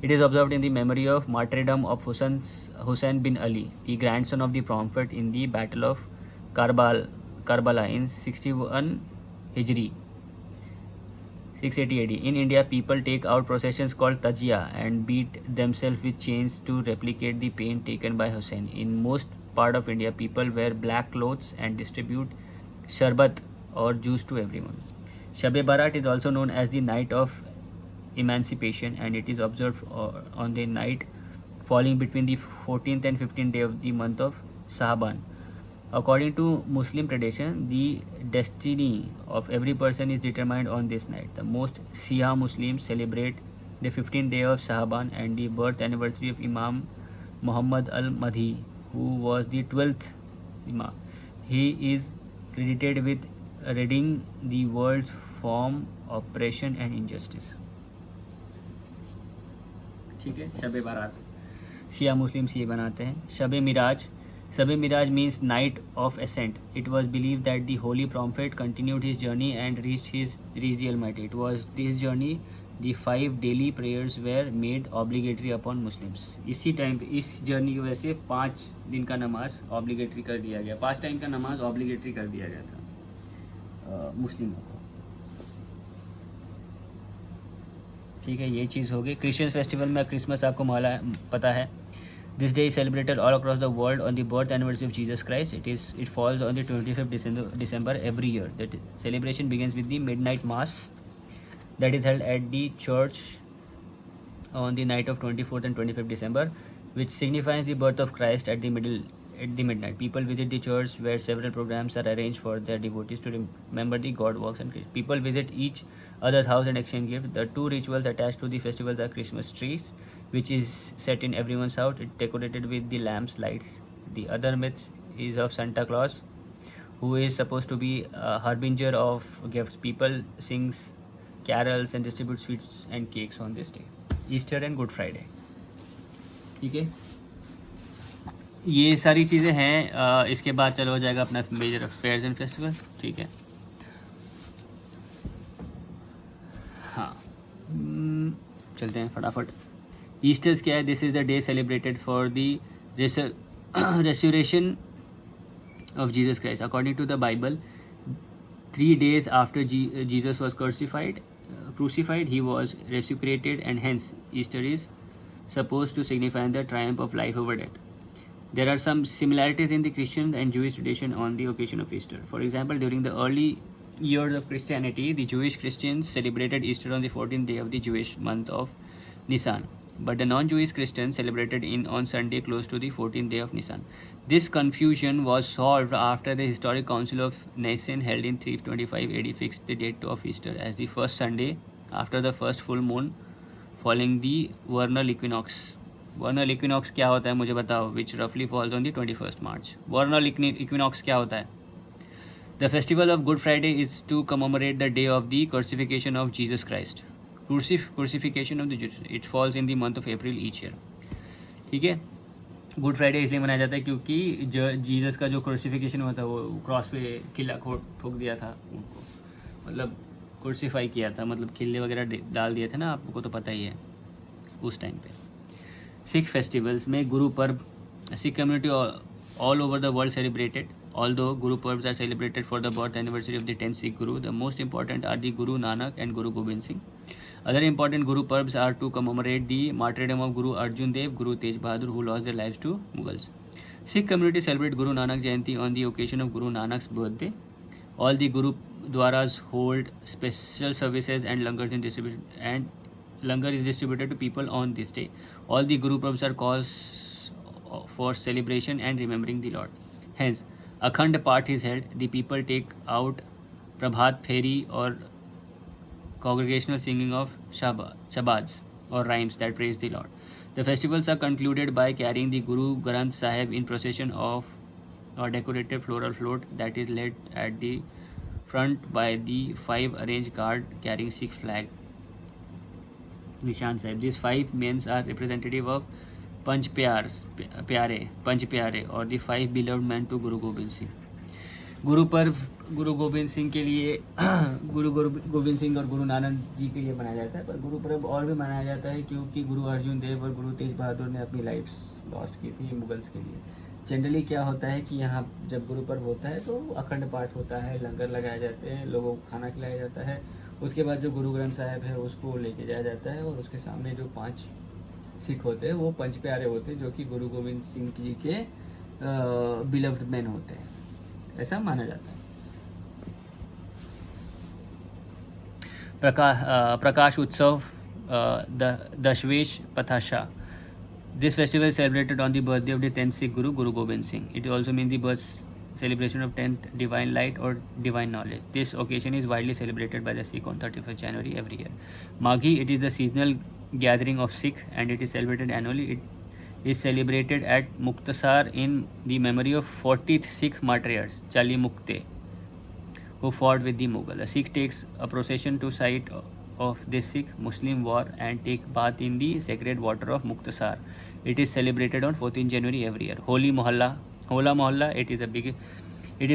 It is observed in the memory of martyrdom of Hussein bin Ali, the grandson of the Prophet, in the Battle of Karbala in 61 Hijri, 680 AD. In India, people take out processions called Tajia and beat themselves with chains to replicate the pain taken by Hussein. In most part of India, people wear black clothes and distribute sharbat or juice to everyone. Shab-e Barat is also known as the night of emancipation, and it is observed on the night falling between the 14th and 15th day of the month of Sahaban. According to Muslim tradition, the destiny of every person is determined on this night. The most Shia Muslims celebrate the 15th day of Sahaban and the birth anniversary of Imam Muhammad al-Mahdi, who was the 12th Imam. He is credited with ridding the world from oppression and injustice. ठीक है, शब बारात शिया Muslims ये बनाते हैं. शब Miraj means night of ascent. It was believed that the holy prophet continued his journey and reached the Almighty. It was this journey the 5 daily prayers were made obligatory upon Muslims. इसी time पे इस journey की वजह से 5 दिन का नमाज obligatory कर दिया गया. 5 टाइम का नमाज ऑब्लिगेटरी कर दिया गया था मुस्लिमों को. ठीक है, ये चीज़ हो गई. क्रिश्चियन फेस्टिवल में क्रिसमस आपको पता है. This day is celebrated all across the world on the birth anniversary of Jesus Christ. It falls on the 25th December every year. The celebration begins with the midnight mass that is held at the church on the night of 24th and 25th December, which signifies the birth of Christ at the midnight. People visit the church where several programs are arranged for their devotees to remember the God works and Christ. People visit each other's house and exchange gifts. The two rituals attached to the festivals are Christmas trees, which is set in everyone's house. It's decorated with the lamps, lights. The other myth is of Santa Claus, who is supposed to be a harbinger of gifts. People sings carols and distribute sweets and cakes on this day. Easter and good Friday, ठीक है, ये सारी चीज़ें हैं। इसके बाद चलो हो जाएगा अपना मेजर फेयर्स एंड फेस्टिवल, ठीक है। हाँ, चलते हैं फटाफट। ईस्टर्स क्या है? This is the day celebrated for the restoration of Jesus Christ. According to the Bible, 3 days after Jesus was crucified, he was resurrected, and hence Easter is supposed to signify the triumph of life over death. There are some similarities in the Christian and Jewish tradition on the occasion of Easter. For example, during the early years of Christianity, the Jewish Christians celebrated Easter on the 14th day of the Jewish month of Nisan, but the non-Jewish Christians celebrated on Sunday close to the 14th day of Nisan. This confusion was solved after the historic council of Nicene held in 325 AD fixed the date of Easter as the first Sunday after the first full moon following the vernal equinox. Vernal equinox क्या होता है मुझे बताओ? Which roughly falls on the 21st March. Vernal equinox क्या होता है? The festival of Good Friday is to commemorate the day of the crucifixion of Jesus Christ. Crucifixion of the Jesus. It falls in the month of April each year. ठीक है, good Friday इसलिए मनाया जाता है क्योंकि Jesus का जो crucifixion हुआ था, वो क्रॉस पे किला ठोक दिया था उनको, मतलब क्रूसीफाई किया था, मतलब किले वगैरह डाल दिए थे ना, आपको तो पता ही है उस टाइम पे। सिख फेस्टिवल्स में Guru Parv, Sikh community all over the world celebrated. Although Guru Parbs are celebrated for the birth anniversary of the 10th Sikh Guru, the most important are the Guru Nanak and Guru Gobind Singh. Other important Guru Parbs are to commemorate the martyrdom of Guru Arjan Dev, Guru Tej Bahadur, who lost their lives to Mughals. Sikh community celebrate Guru Nanak Jayanti on the occasion of Guru Nanak's birthday. All the Guru Dwaras hold special services and langar is distributed to people on this day. All the Guru Parbs are cause for celebration and remembering the Lord. Hence, Akhand Path is held. The people take out Prabhat Pheri or congregational singing of shabads or rhymes that praise the Lord. The festivals are concluded by carrying the Guru Granth Sahib in procession of a decorated floral float that is led at the front by the 5 arranged guard carrying Sikh flag. Nishan Sahib. These 5 men are representative of पंच प्यारे और दी 5 beloved man to Guru Gobind Singh. Guru Parv Guru Gobind Singh के लिए गुरु गोबिंद सिंह और गुरु नानक जी के लिए मनाया जाता है, पर गुरु पर्व और भी मनाया जाता है क्योंकि गुरु अर्जुन देव और गुरु तेज बहादुर ने अपनी लाइफ्स लॉस्ट की थी मुगल्स के लिए. जनरली क्या होता है कि यहाँ जब गुरु पर्व होता है तो अखंड पाठ होता है, लंगर लगाए जाते हैं, लोगों को खाना खिलाया जाता है. उसके बाद जो गुरु ग्रंथ साहिब है उसको लेके जाया जाता है और उसके सामने जो 5 सिख होते हैं वो पंच प्यारे होते हैं जो कि गुरु गोविंद सिंह जी के बिलव्ड मैन होते हैं, ऐसा माना जाता है. Prakash Utsav Dashmesh Patshah. This festival is celebrated on the birthday of the 10th Sikh Guru, Guru Gobind Singh. It also means the birth celebration of 10th divine light or divine knowledge. This occasion is widely celebrated by the Sikh on 31st January every year. Maghi, it is the seasonal gathering of Sikh and it is celebrated annually. It is celebrated at Muktasar in the memory of 40th Sikh martyrs, Chali Mukte, who fought with the Mughal. A Sikh takes a procession to site of this Sikh Muslim war and take bath in the sacred water of Muktasar. It is celebrated on 14th January every year. Hola Mohalla, it is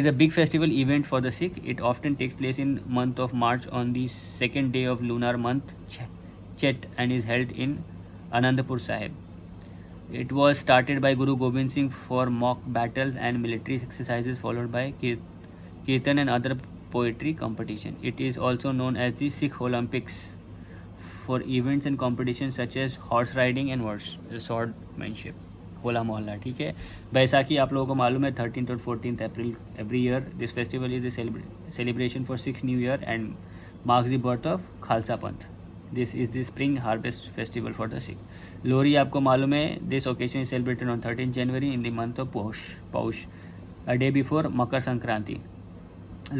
a big festival event for the Sikh. It often takes place in month of March on the second day of lunar month Chet and is held in Anandapur Sahib. It was started by Guru Gobind Singh for mock battles and military exercises, followed by Kirtan and other poetry competition. It is also known as the Sikh Olympics for events and competitions such as horse riding and swordsmanship. होला मोहल्ला, ठीक है. बैसाखी आप लोगों को मालूम है 13th और 14th April every year. This festival is a celebration for Sikh New Year and marks the birth of Khalsa Panth. This is the spring harvest festival for the Sikh. Lohri आपको मालूम है. This occasion is celebrated on 13th January in the month of Paush, a day before Makar Sankranti.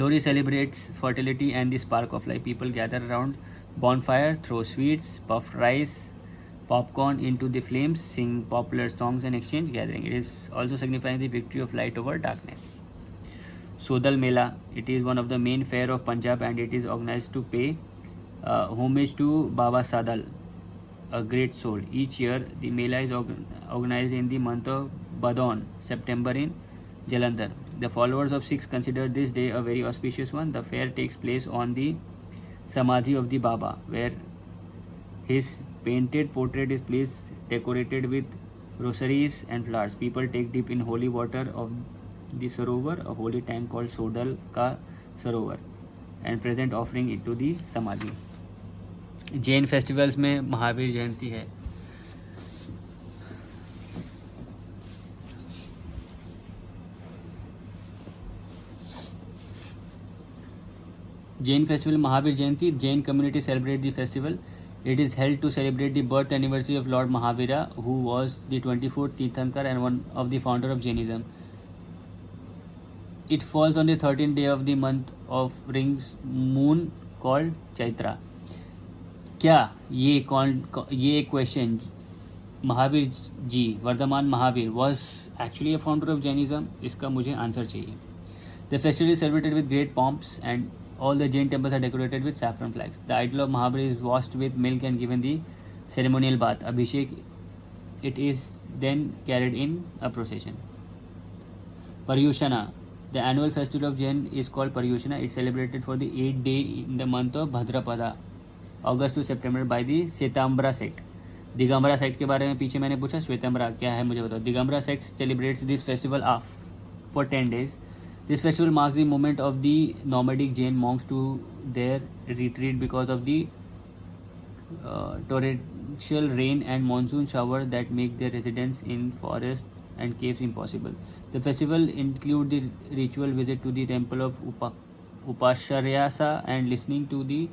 Lohri celebrates fertility and the spark of life. People gather around bonfire, throw sweets, puff rice, popcorn into the flames, sing popular songs and exchange gathering. It is also signifying the victory of light over darkness. Sodal Mela, it is one of the main fair of Punjab and it is organized to pay homage to Baba Sadal, a great soul. Each year, the Mela is organized in the month of Badon, September in Jalandhar. The followers of Sikhs consider this day a very auspicious one. The fair takes place on the Samadhi of the Baba, where his painted portrait is placed decorated with rosaries and flowers. People take dip in holy water of the Sarovar, a holy tank called Sodal Ka Sarovar, and present offering it to the Samadhi. Jain festivals में महावीर जयंती है. Jain festival Mahavir Jayanti. Jain community celebrate the festival. It is held to celebrate the birth anniversary of Lord Mahavira, who was the 24th Tirthankar and one of the founder of Jainism. It falls on the 13th day of the month of rings moon called Chaitra. क्या ये question Mahavir ji Vardhaman Mahavir was actually a founder of Jainism? इसका मुझे answer चाहिए. The festival is celebrated with great pomps and all the Jain temples are decorated with saffron flags. The idol of Mahabharata is washed with milk and given the ceremonial bath, Abhishek. It is then carried in a procession. Paryushana. The annual festival of Jain is called Paryushana. It's celebrated for the 8th day in the month of Bhadrapada, August to September by the Svetambara sect. Digambara sect के बारे में पीछे मैंने पूछा, श्वेतंबरा क्या है मुझे बताओ. Digambara sect celebrates this festival for 10 days. This festival marks the movement of the nomadic Jain monks to their retreat because of the torrential rain and monsoon shower that make their residence in forests and caves impossible. The festival includes the ritual visit to the temple of Upasharyasa and listening to the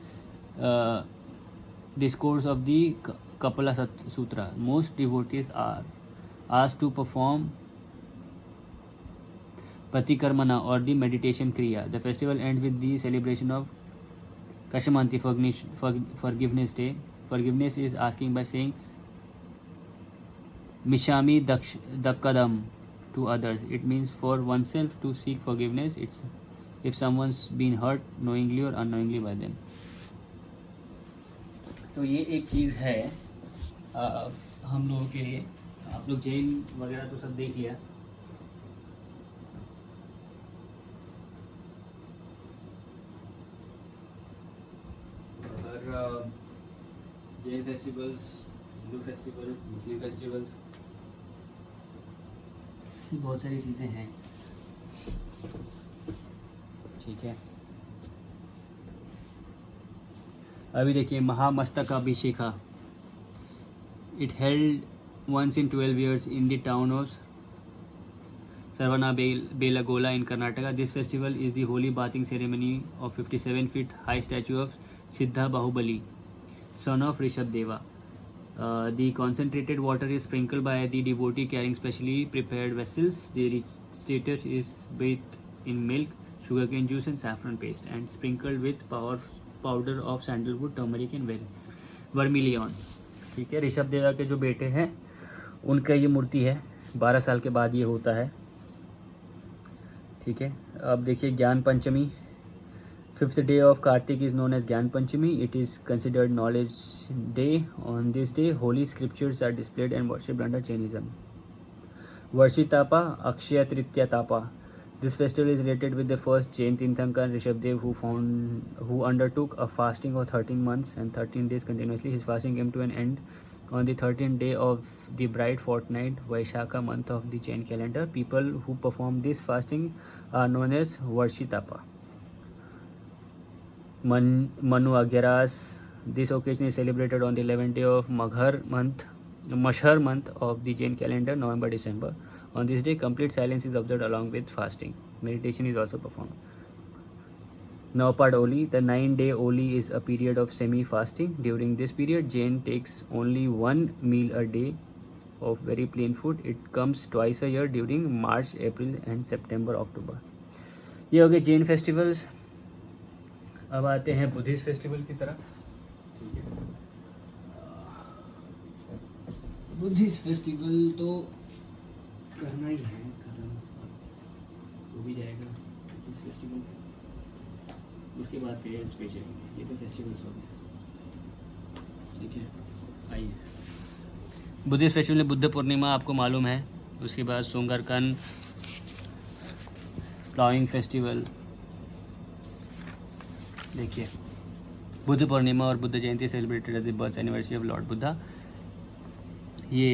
discourse of the Kapala Sutra. Most devotees are asked to perform Pratikarmana or the meditation Kriya. The festival ends with the celebration of Kashamanti, forgiveness day. Forgiveness is asking by saying Mishami Dakkadam to others. It means for oneself to seek forgiveness. It's if someone's been hurt knowingly or unknowingly by them. तो ये एक चीज़ है हम लोगों के लिए. आप लोग जैन वगैरह तो सब देख लिया. Jain festivals, Hindu festival, Muslim festivals, बहुत सारी चीज़ें हैं. ठीक है. अभी देखिए Mahamastakabhisheka. It held once in 12 years in the town of Savanabelagola in Karnataka. This festival is the holy bathing ceremony of 57 feet high statue of Siddha Bahubali, son of Rishabdeva. The concentrated water is sprinkled by the devotee carrying specially prepared vessels. The status is bathed in milk, sugarcane juice and saffron paste and sprinkled with powder of sandalwood, turmeric and vermilion. ठीक है. ऋषभ देवा के जो बेटे हैं उनका ये मूर्ति है. 12 साल के बाद ये होता है. ठीक है. अब देखिए ज्ञान पंचमी. 5th day of Kartik is known as Gyan Panchami. It is considered knowledge day. On this day, holy scriptures are displayed and worshipped under Jainism. Varshitapa, Akshaya Tritiya Tapa. This festival is related with the first Jain Tirthankar Rishabdev who undertook a fasting of 13 months and 13 days continuously. His fasting came to an end on the 13th day of the bright fortnight Vaishakha month of the Jain calendar. People who perform this fasting are known as Varshitapa. Manu Agyaras. This occasion is celebrated on the 11th day of Mashar month of the Jain calendar, November-December. On this day, complete silence is observed along with fasting. Meditation is also performed. Navpad Oli. The 9-day Oli is a period of semi-fasting. During this period, Jain takes only one meal a day of very plain food. It comes twice a year during March, April and September, October. ये हो गए Jain festivals. अब आते हैं Buddhist festival की तरफ. ठीक है. बुद्धिस्ट फेस्टिवल तो करना ही है खत्म, हो भी जाएगा बुद्धिस्ट फेस्टिवल, उसके बाद फिर स्पेशल ये तो फेस्टिवल्स हो गए। ठीक है, आइए। बुद्धिस्ट फेस्टिवल में बुद्ध पूर्णिमा आपको मालूम है, उसके बाद सोंगरकन प्लाइंग फेस्टिवल। देखिए, बुद्ध पूर्णिमा और Buddha Jayanti celebrated as the birth anniversary of lord Buddha. ये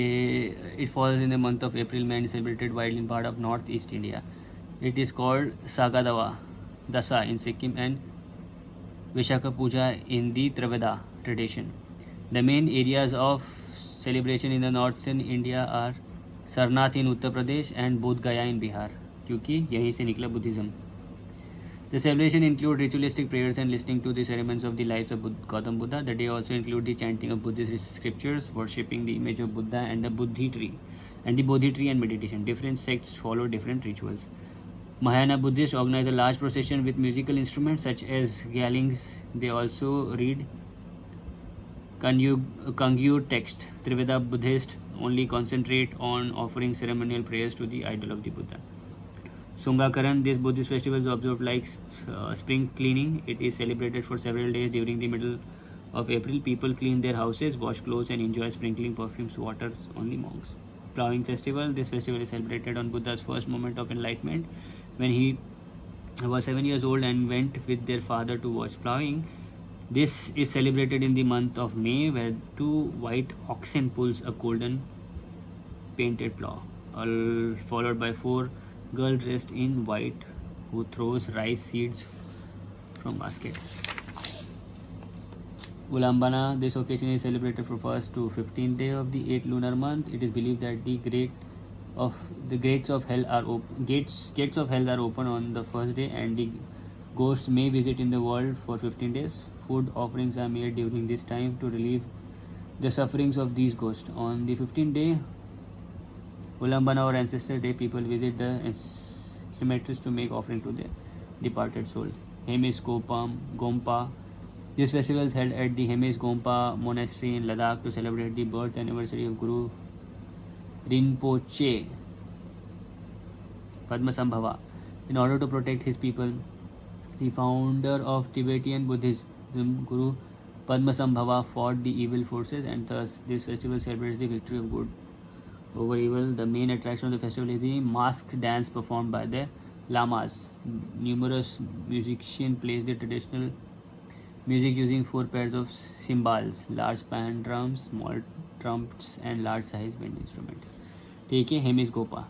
it falls in the month of April में and celebrated widely in part of north east India. It is called Saga Dawa Dasha in Sikkim and Vishakha Puja in the Theravada tradition. The main areas of celebration in the northern India are Sarnath in Uttar Pradesh and Bodh Gaya in Bihar, क्योंकि यहीं से निकला Buddhism. The celebration include ritualistic prayers and listening to the ceremonies of the lives of Gautam Buddha. The day also include the chanting of Buddhist scriptures, worshipping the image of Buddha and the Bodhi tree, and meditation. Different sects follow different rituals. Mahayana Buddhists organize a large procession with musical instruments such as gyalings. They also read Kangyur text. Triveda Buddhists only concentrate on offering ceremonial prayers to the idol of the Buddha. Songakaran, this Buddhist festival is observed like spring cleaning. It is celebrated for several days during the middle of April. People clean their houses, wash clothes and enjoy sprinkling perfumes water on the monks. Plowing festival, this festival is celebrated on Buddha's first moment of enlightenment when he was 7 years old and went with their father to watch plowing. This is celebrated in the month of May where 2 white oxen pulls a golden painted plow, followed by 4 girl dressed in white who throws rice seeds from basket. Ulambana, this occasion is celebrated from 1st to 15th day of the 8th lunar month. It is believed that the gates of hell are open on the first day and the ghosts may visit in the world for 15 days. Food offerings are made during this time to relieve the sufferings of these ghosts. On the 15th day Ulambana or Ancestor Day, people visit the cemeteries to make offering to their departed soul. Hemis Gompa. This festival is held at the Hemis Gompa Monastery in Ladakh to celebrate the birth anniversary of Guru Rinpoche Padmasambhava. In order to protect his people, the founder of Tibetan Buddhism, Guru Padmasambhava, fought the evil forces, and thus this festival celebrates the victory of good over evil. The main attraction of the festival is the mask dance performed by the lamas. Numerous musicians play the traditional music using 4 pairs of cymbals, large pan drums, small trumpets and large size wind instrument. ठीक है, Hemis Gompa.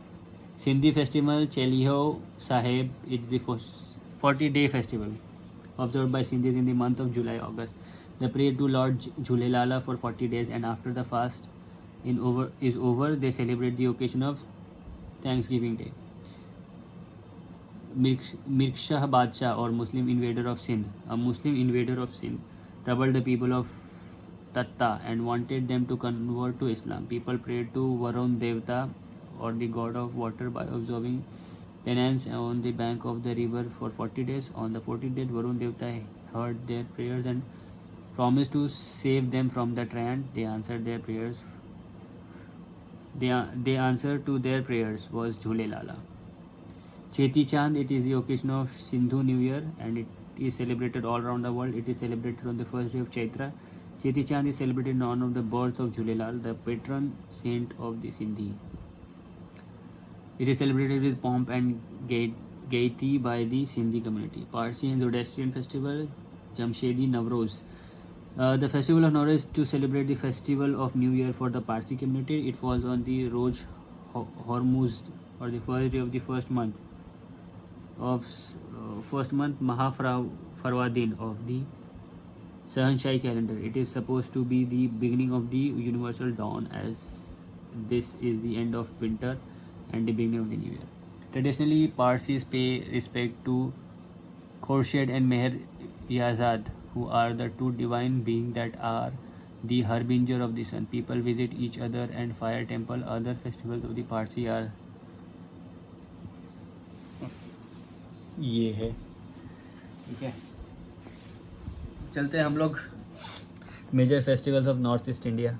Sindhi festival Chaliho Sahib, it is the 40-day festival observed by Sindhis in the month of July-August. They pray to Lord Jhulelala for 40 days and after the fast is over, they celebrate the occasion of Thanksgiving Day. Mirkshah Badshah or Muslim invader of Sindh. A Muslim invader of Sindh troubled the people of Tatta and wanted them to convert to Islam. People prayed to Varun Devta or the god of water by observing penance on the bank of the river for 40 days. On the 40th day, Varun Devta heard their prayers and promised to save them from the tyrant. The answer to their prayers was Jhulelala. Cheti Chand, it is the occasion of Sindhu New Year and it is celebrated all around the world. It is celebrated on the first day of Chaitra. Cheti Chand is celebrated in honor of the birth of Jhulelal, the patron saint of the Sindhi. It is celebrated with pomp and gaiety by the Sindhi community. Parsi and Zoroastrian festival, Jamshedi Navroz. The festival of Nowruz is to celebrate the festival of New Year for the Parsi community. It falls on the Roj Hormuz or the first day of the first month Mahafarwadin of the Sahanshai calendar. It is supposed to be the beginning of the universal dawn, as this is the end of winter and the beginning of the new year. Traditionally, Parsis pay respect to Khorshid and Meher Yazad, who are the 2 divine beings that are the harbinger of the sun. People visit each other and fire temple. Other festivals of the Parsi are ये है। ठीक है, चलते हैं हम लोग major festivals of north east India.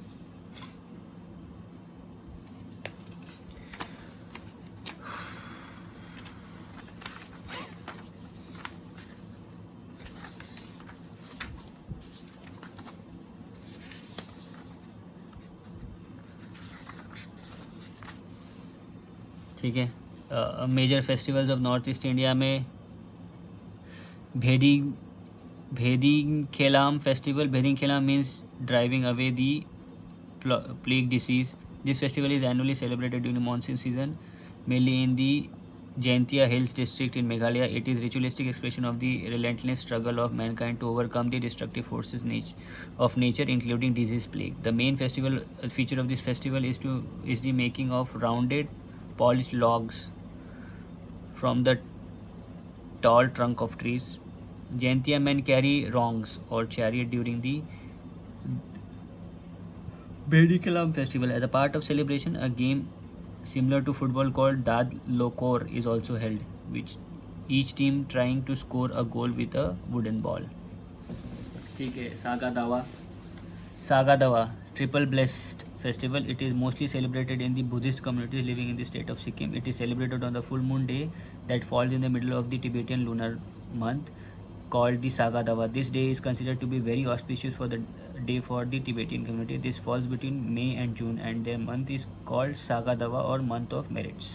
ठीक है। Major festivals of north east India में भेदी Behdienkhlam festival. Behdienkhlam means driving away the plague disease. This festival is annually celebrated during the monsoon season, mainly in the Jaintia Hills district in Meghalaya. It is ritualistic expression of the relentless struggle of mankind to overcome the destructive forces of nature, including disease, plague. The main festival feature of this festival is the making of rounded, polished logs from the tall trunk of trees. Jaintia men carry rongs or chariot during the Bedikalam festival. As a part of celebration, a game similar to football called Dad Lokor is also held, which each team trying to score a goal with a wooden ball. ठीक है. Saga Dawa Triple Blessed Festival. It is mostly celebrated in the Buddhist communities living in the state of Sikkim. It is celebrated on the full moon day that falls in the middle of the Tibetan lunar month, called the Saga Dawa. This day is considered to be very auspicious for the day for the Tibetan community. This falls between May and June, and their month is called Saga Dawa or month of merits.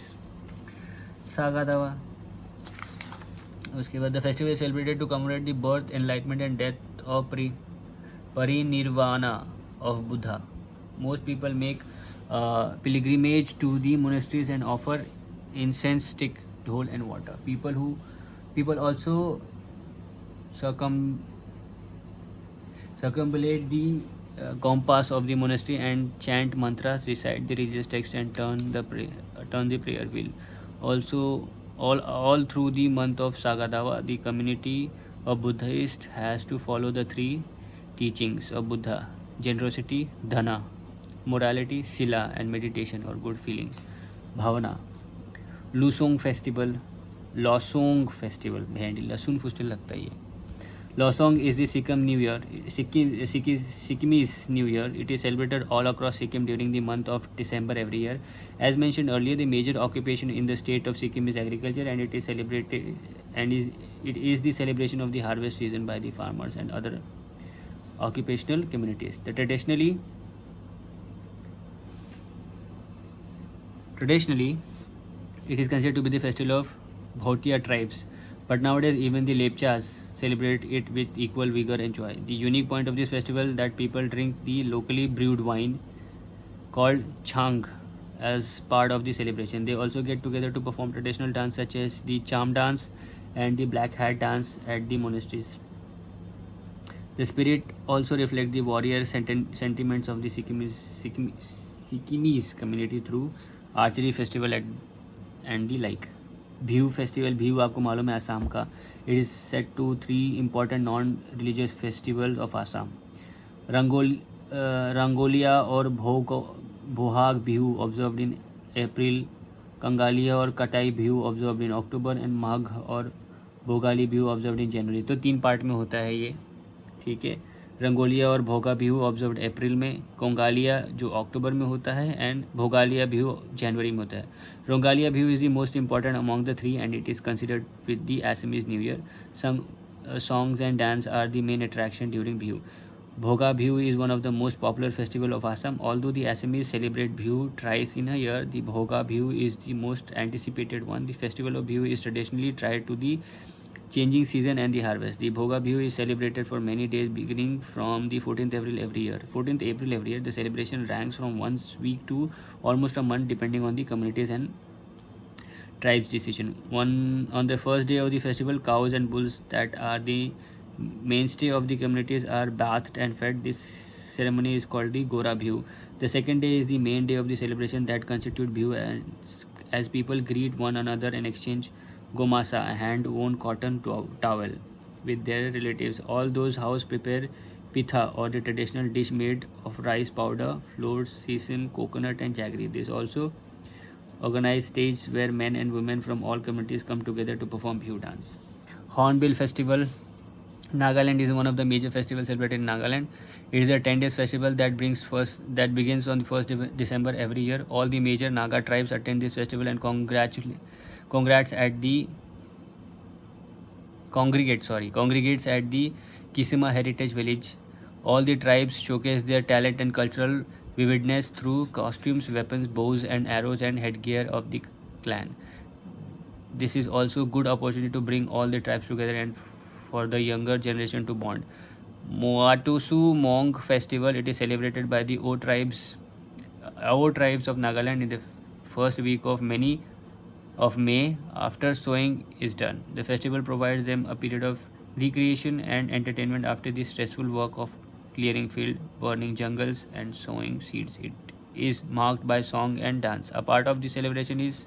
Saga Dawa. उसके बाद the festival is celebrated to commemorate the birth, enlightenment and death of parinirvana of Buddha. Most people make pilgrimage to the monasteries and offer incense, stick, dhol and water. People also circumambulate the compass of the monastery and chant mantras, recite the religious text and turn the prayer wheel. Also, all through the month of Sagadawa, the community of Buddhists has to follow the three teachings of Buddha: generosity, dhana; morality, sila; and meditation or good feelings, bhavana. Losong festival. भेंडी लहसुन फुस्टल लगता है ये. Losong is the Sikkim New Year. Sikkimese New Year. It is celebrated all across Sikkim during the month of December every year. As mentioned earlier, the major occupation in the state of Sikkim is agriculture, and it is the celebration of the harvest season by the farmers and other occupational communities. Traditionally, it is considered to be the festival of Bhotia tribes, but nowadays even the Lepchas celebrate it with equal vigor and joy. The unique point of this festival that people drink the locally brewed wine called Chang as part of the celebration. They also get together to perform traditional dance such as the Cham dance and the Black Hat dance at the monasteries. The spirit also reflects the warrior sentiments of the Sikkimese community through archery festival and the like. Bihu festival. Bihu आपको मालूम है असम का. It is set to three important non-religious festivals of Assam: Rangolia और Bohag Bihu observed in April, Kangalia और Katai Bihu observed in October, and Magh और Bhogali Bihu observed in January. तो 3 part में होता है ये. ठीक है. रंगोलिया और भोगा बिहू ऑब्जर्व्ड अप्रैल में, कोंगालिया जो अक्टूबर में होता है, एंड भोगालिया बिहू जनवरी में होता है. Rongali Bihu is the most important among the 3 and it is considered with the Assamese new year. songs and dance are the main attraction during Bihu. Bhoga Bihu is one of the most popular festival of Assam. Although the Assamese celebrate Bihu thrice in a year, the Bhoga Bihu is the most anticipated one. The festival of Bihu is traditionally tied to the changing season and the harvest. The Bhoga Bihu is celebrated for many days beginning from the 14th April every year. The celebration ranks from 1 week to almost a month depending on the communities and tribes decision. On the first day of the festival, cows and bulls that are the mainstay of the communities are bathed and fed. This ceremony is called the Gora Bihu. The second day is the main day of the celebration that constitute Bihu, and as people greet one another and exchange gomasa, a hand-woven cotton towel, with their relatives. All those house prepare pitha, or the traditional dish made of rice powder, flour, sesame, coconut and jaggery. This also organized stage where men and women from all communities come together to perform Bihu dance. Hornbill Festival. Nagaland is one of the major festivals celebrated in Nagaland. It is a 10 days festival that begins on the 1st December every year. All the major Naga tribes attend this festival and congregates at the Kisima Heritage Village. All the tribes showcase their talent and cultural vividness through costumes, weapons, bows and arrows and headgear of the clan. This is also a good opportunity to bring all the tribes together and for the younger generation to bond. Moatusu Mong Festival, it is celebrated by the Ao tribes of Nagaland in the first week of May after sowing is done. The festival provides them a period of recreation and entertainment after the stressful work of clearing field, burning jungles and sowing seeds. It is marked by song and dance. A part of the celebration is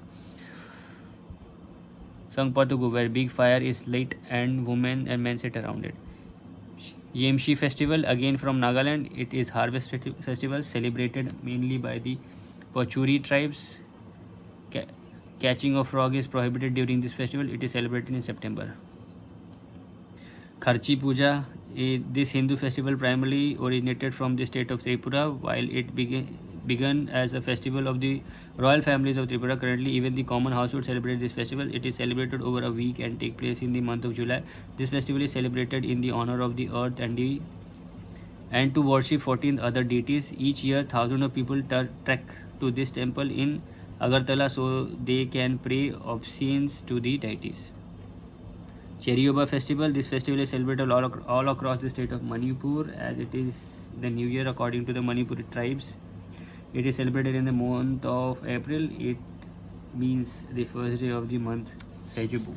Sangpatugu, where big fire is lit and women and men sit around it. Yemshi Festival, again from Nagaland, it is harvest festival celebrated mainly by the Pachuri tribes. Catching of frog is prohibited during this festival. It is celebrated in September. Kharchi Puja, this Hindu festival primarily originated from the state of Tripura, while it began as a festival of the royal families of Tripura. Currently, even the common household celebrate this festival. It is celebrated over a week and take place in the month of July. This festival is celebrated in the honor of the earth and to worship 14 other deities. Each year, thousands of people trek to this temple in Agartala so they can pray obeisance to the deities. Cherioba Festival, this festival is celebrated all across the state of Manipur as it is the new year according to the Manipuri tribes. It is celebrated in the month of April. It means the first day of the month, Sejubu.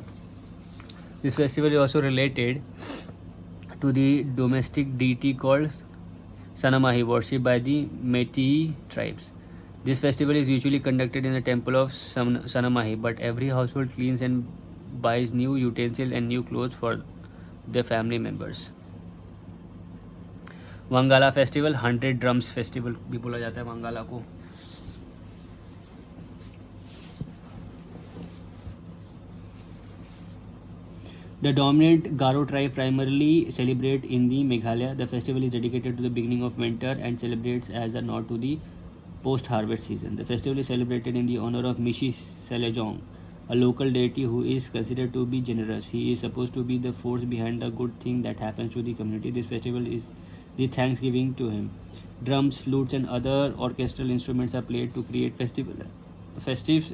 This festival is also related to the domestic deity called Sanamahi, worshipped by the Meitei tribes. This festival is usually conducted in the temple of Sanamahi, but every household cleans and buys new utensils and new clothes for their family members. Wangala Festival, 100 Drums Festival भी बोला जाता है वंगाला को. The dominant Garo tribe primarily celebrate in the Meghalaya. The festival is dedicated to the beginning of winter and celebrates as a nod to the post-harvest season. The festival is celebrated in the honor of Mishi Selejong, a local deity who is considered to be generous. He is supposed to be the force behind the good thing that happens to the community. This festival is the thanksgiving to him. Drums, flutes and other orchestral instruments are played to create festive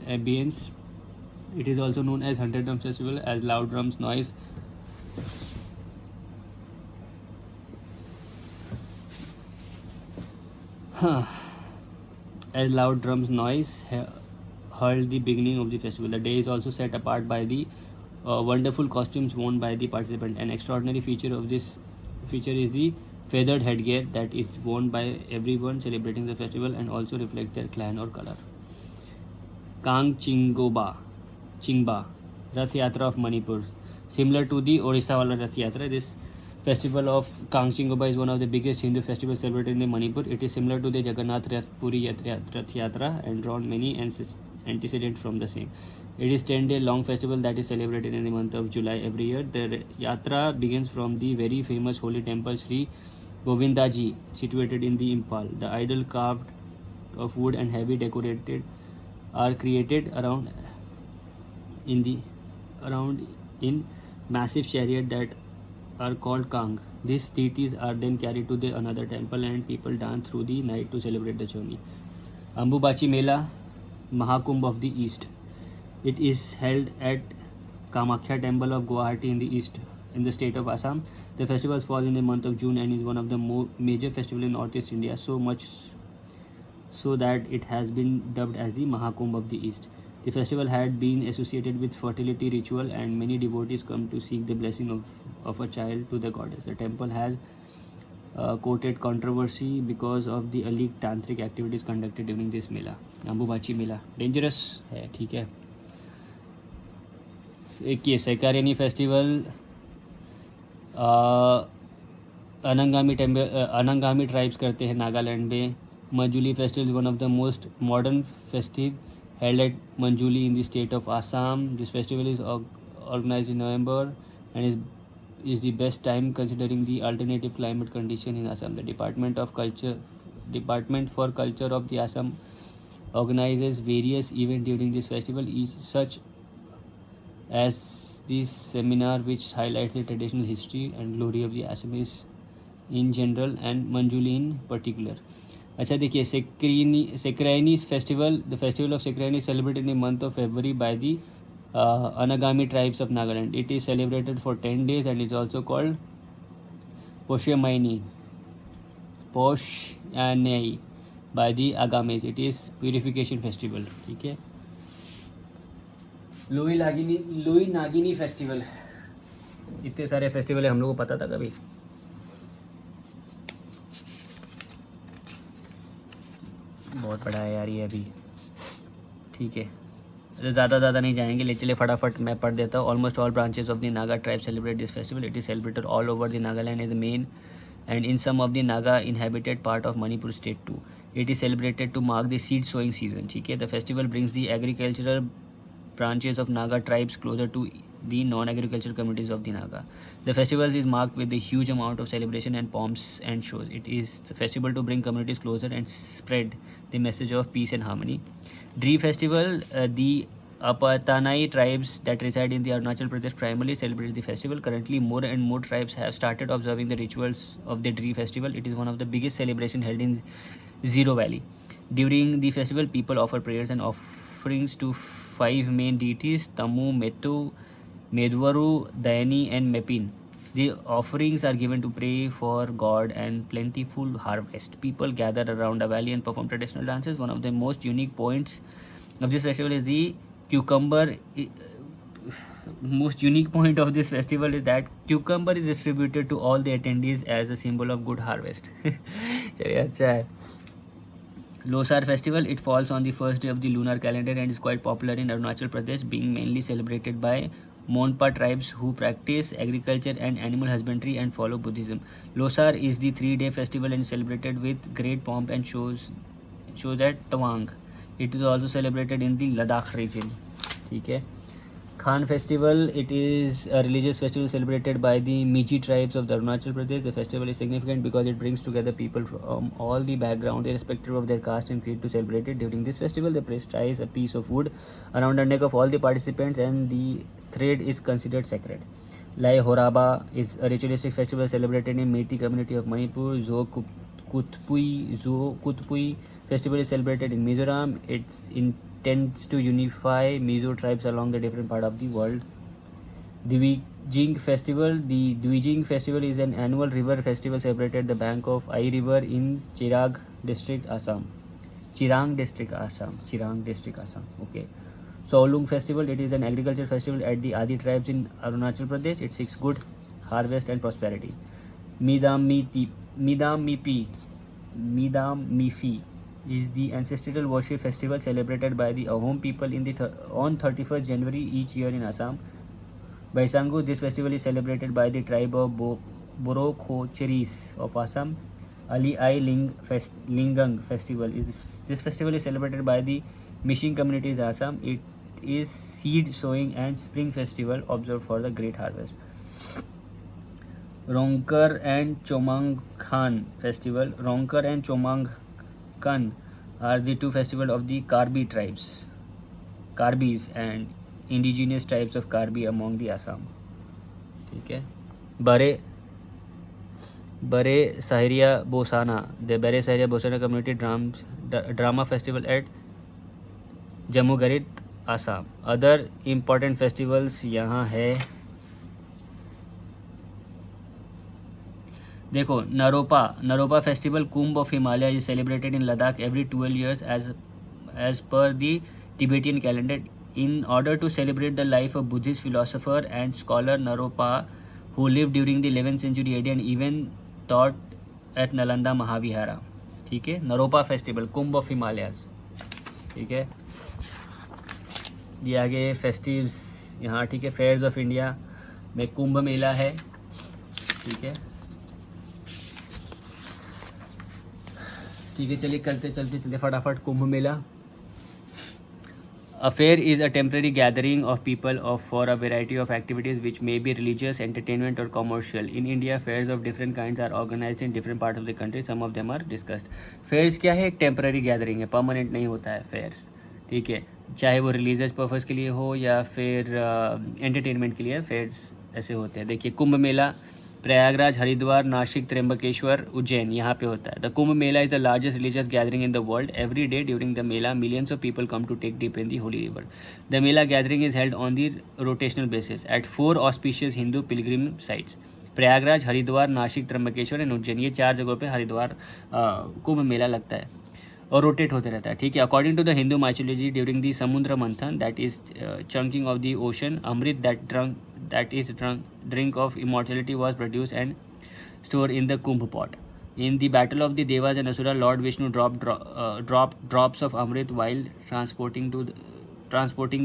ambience. It is also known as 100 Drums Festival as loud drums noise herald the beginning of the festival. The day is also set apart by the wonderful costumes worn by the participant. An extraordinary feature is the feathered headgear that is worn by everyone celebrating the festival and also reflects their clan or color. Kang Chingba, Rath Yatra of Manipur. Similar to the Orissa wala Rath Yatra, this festival of Kang Chingba is one of the biggest Hindu festivals celebrated in Manipur. It is similar to the Jagannath Puri Rath Yatra and drawn many antecedents from the same. It is 10-day long festival that is celebrated in the month of July every year. The Yatra begins from the very famous holy temple Sri Govindaji situated in the Impal. The idol carved of wood and heavy decorated are created around in massive chariot that are called Kang. These deities are then carried to the another temple and people dance through the night to celebrate the journey. Ambubachi Mela, Mahakumbh of the East. It is held at Kamakhya Temple of Guwahati in the state of Assam. The festival falls in the month of June and is one of the major festivals in Northeast India, so much so that it has been dubbed as the Mahakumbh of the East. The festival had been associated with fertility ritual and many devotees come to seek the blessing of a child to the goddess. The temple has quoted controversy because of the illegal tantric activities conducted during this Mela. Ambubachi Mela dangerous है, ठीक है. एक ये Saikareni festival, Anangami tribes करते हैं नागालैंड में. Manjuli festival is one of the most modern festive held at Manjuli in the state of Assam. This festival is organized in November and is the best time considering the alternative climate condition in Assam. The Department for Culture of the Assam organizes various events during this festival, such as this seminar which highlights the traditional history and glory of the Assamese in general and Manjuli in particular. अच्छा देखिए, Sekrenyi festival, the festival of Sekrenyi celebrated in month of February by the Anagami tribes of Nagaland. It is celebrated for 10 days and is also called Poshyamaini by the Agamis. It is purification festival. ठीक है. Lui Ngaini festival. इतने सारे festival है, हम लोगों को पता था कभी? बहुत बड़ा है यार ये अभी. ठीक है, ज़्यादा नहीं जाएंगे, ले चले फटाफट मैं पढ़ देता हूँ. Almost all branches of the Naga tribe celebrate this festival. It is celebrated all over the Nagaland is the main and in some of the Naga inhabited part of Manipur state too. It is celebrated to mark the seed sowing season. ठीक है, the festival brings the agricultural branches of Naga tribes closer to the non-agricultural communities of the Naga. The festival is marked with a huge amount of celebration and pomps and shows. It is the festival to bring communities closer and spread the message of peace and harmony. Dree festival, the Apatanai tribes that reside in the Arunachal Pradesh primarily celebrate the festival. Currently, more and more tribes have started observing the rituals of the Dree festival. It is one of the biggest celebrations held in Zero Valley. During the festival, people offer prayers and offerings to 5 main deities: Tamu, Metu, Medwaru, Dayani, and Mepin. The offerings are given to pray for God and plentiful harvest. People gather around a valley and perform traditional dances. One of the most unique points of this festival is the cucumber. Most unique point of this festival is that cucumber is distributed to all the attendees as a symbol of good harvest. चलिए अच्छा है. Losar festival, it falls on the first day of the lunar calendar and is quite popular in Arunachal Pradesh, being mainly celebrated by Monpa tribes who practice agriculture and animal husbandry and follow Buddhism. Losar is the 3-day festival and is celebrated with great pomp and shows at Tawang. It is also celebrated in the Ladakh region. ठीक है. Khan festival, it is a religious festival celebrated by the Miji tribes of the Arunachal Pradesh. The festival is significant because it brings together people from all the background, irrespective of their caste and creed, to celebrate it. During this festival, the priest ties a piece of wood around the neck of all the participants and the thread is considered sacred. Lai Horaba is a ritualistic festival celebrated in Meitei community of Manipur. Zo Kutpui festival is celebrated in Mizoram. It intends to unify Mizo tribes along the different part of the world. Dwijing festival. The Dwijing festival is an annual river festival celebrated at the bank of Ai River in Chirang district, Assam. Okay. Solung festival. It is an agriculture festival at the Adi tribes in Arunachal Pradesh. It seeks good harvest and prosperity. Midam Mifi is the ancestral worship festival celebrated by the Ahom people on 31st January each year in Assam. Baisangu, this festival is celebrated by the tribe of Borokhocheris of Assam. Ali Ai Lingang festival. This festival is celebrated by the Mishing communities in Assam. It is seed sowing and spring festival observed for the great harvest. Ronkar and Chomangkhan festival. Ronkar and Chomangkhan are the two festivals of the Karbi tribes, Karbis, and indigenous tribes of Karbi among the Assam. ठीक है. Bare Saharia Bosana, the Bare Saharia Bosana community drama festival at Jammu-Garit, Assam. Other important festivals यहाँ है. देखो, Naropa festival, Kumbh of Himalaya, is celebrated in Ladakh every 12 years as per the Tibetan calendar. In order to celebrate the life of Buddhist philosopher and scholar Naropa, who lived during the 11th century AD and even taught at Nalanda Mahavihara. ठीक है. Naropa festival, Kumbh of Himalaya. ठीक है. ये आगे festives यहाँ. ठीक है. Fears of India में कुंभ मेला है. ठीक है. ठीक है. चलिए चलते फटाफट. Kumbh Mela. A fair is a temporary gathering of people for a variety of activities which may be religious, entertainment or commercial. In India, fairs of different kinds are organized in different parts of the country. Some of them are discussed. Fairs क्या है? एक temporary gathering है, permanent नहीं होता है fears. ठीक है. चाहे वो रिलीजियस पर्पज़ के लिए हो या फिर एंटरटेनमेंट के लिए, फेयर्स ऐसे होते हैं. देखिए, कुंभ मेला प्रयागराज, हरिद्वार, नासिक, त्र्यंबकेश्वर, उज्जैन यहाँ पे होता है। The Kumbh Mela is the largest religious gathering in the world. Every day during the mela millions of people come to take dip in the holy river. The mela gathering is held on the rotational basis at 4 auspicious Hindu pilgrim sites. Prayagraj, Haridwar, Nashik, Trimbakeshwar and Ujjain, ये 4 जगहों पे हरिद्वार कुंभ मेला लगता है और rotate होते रहता है, ठीक है। According to the Hindu mythology, during the samudra manthan that is churning of the ocean, amrit that is drink of immortality was produced and stored in the kumbh pot. In the battle of the devas and asura, Lord Vishnu dropped drops of amrit while transporting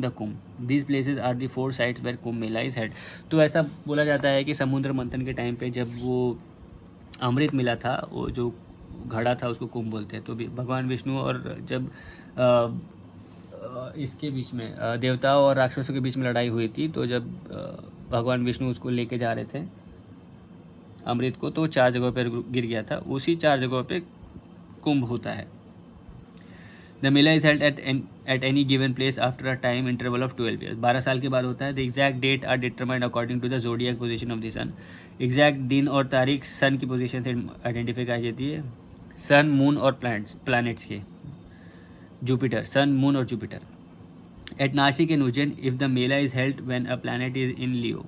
the kumbh. These places are the 4 sites where kumbh mela is held. तो ऐसा बोला जाता है कि समुद्र मंथन के time पे जब वो अमृत मिला था, वो जो घड़ा था उसको कुंभ बोलते हैं, तो भगवान विष्णु और जब इसके बीच में देवताओं और राक्षसों के बीच में लड़ाई हुई थी, तो जब भगवान विष्णु उसको लेके जा रहे थे अमृत को, तो 4 जगहों पर गिर गया था। उसी 4 जगहों पे कुंभ होता है। The mela is held at any given place after a time interval of 12 years. 12 साल के बाद होता है। The exact date are determined according to the zodiac position of the sun. Exact दिन और तारीख सन की पोजीशन से आइडेंटिफाई की जाती है। सन, मून और प्लैनेट्स के, जुपिटर, सन, मून और Jupiter. At Nashik in Ujjain, if the mela is held when a planet is in Leo.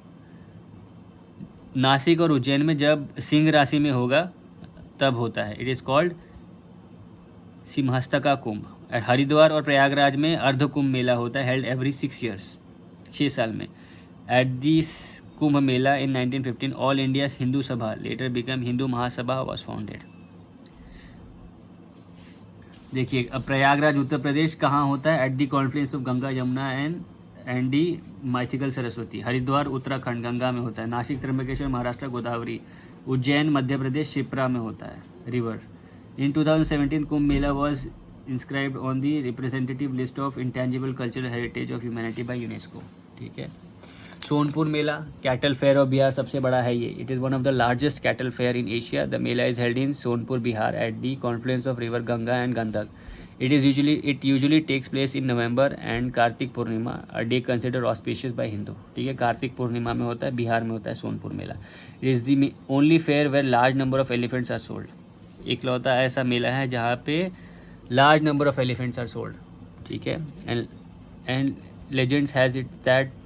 Nashik और उज्जैन में जब सिंह राशि में होगा तब होता है। इट इज़ कॉल्ड सिंहस्तका कुंभ। हरिद्वार और प्रयागराज में अर्ध कुंभ मेला होता है, हेल्ड एवरी 6 ईयर्स, 6 साल में। At this Kumbh Mela in 1915 all India Hindu Sabha later become Hindu Mahasabha was founded. देखिए, अब प्रयागराज उत्तर प्रदेश कहाँ होता है? At the confluence of Ganga, Yamuna and the mythical Saraswati. Haridwar Uttarakhand, Ganga में होता है। नासिक, त्र्यंबकेश्वर, महाराष्ट्र, गोदावरी। उज्जैन मध्य प्रदेश, शिप्रा में होता है, river. In 2017 Kumbh Mela was inscribed on the representative list of intangible cultural heritage of humanity by UNESCO, ठीक है। सोनपुर मेला, कैटल फेयर ऑफ बिहार, सबसे बड़ा है ये। It is one of the largest cattle fair in Asia. The mela is held in Sonpur, Bihar eight the confluence of river Ganga and Gandak. It usually takes place in November and Kartik Purnima, a day considered auspicious by Hindu, ठीक है। कार्तिक पूर्णिमा में होता है, बिहार में होता है सोनपुर मेला। It is the only fair where large number of elephants are sold. इकलौता ऐसा मेला है जहाँ पे large number of elephants are sold, ठीक है। And legends has it that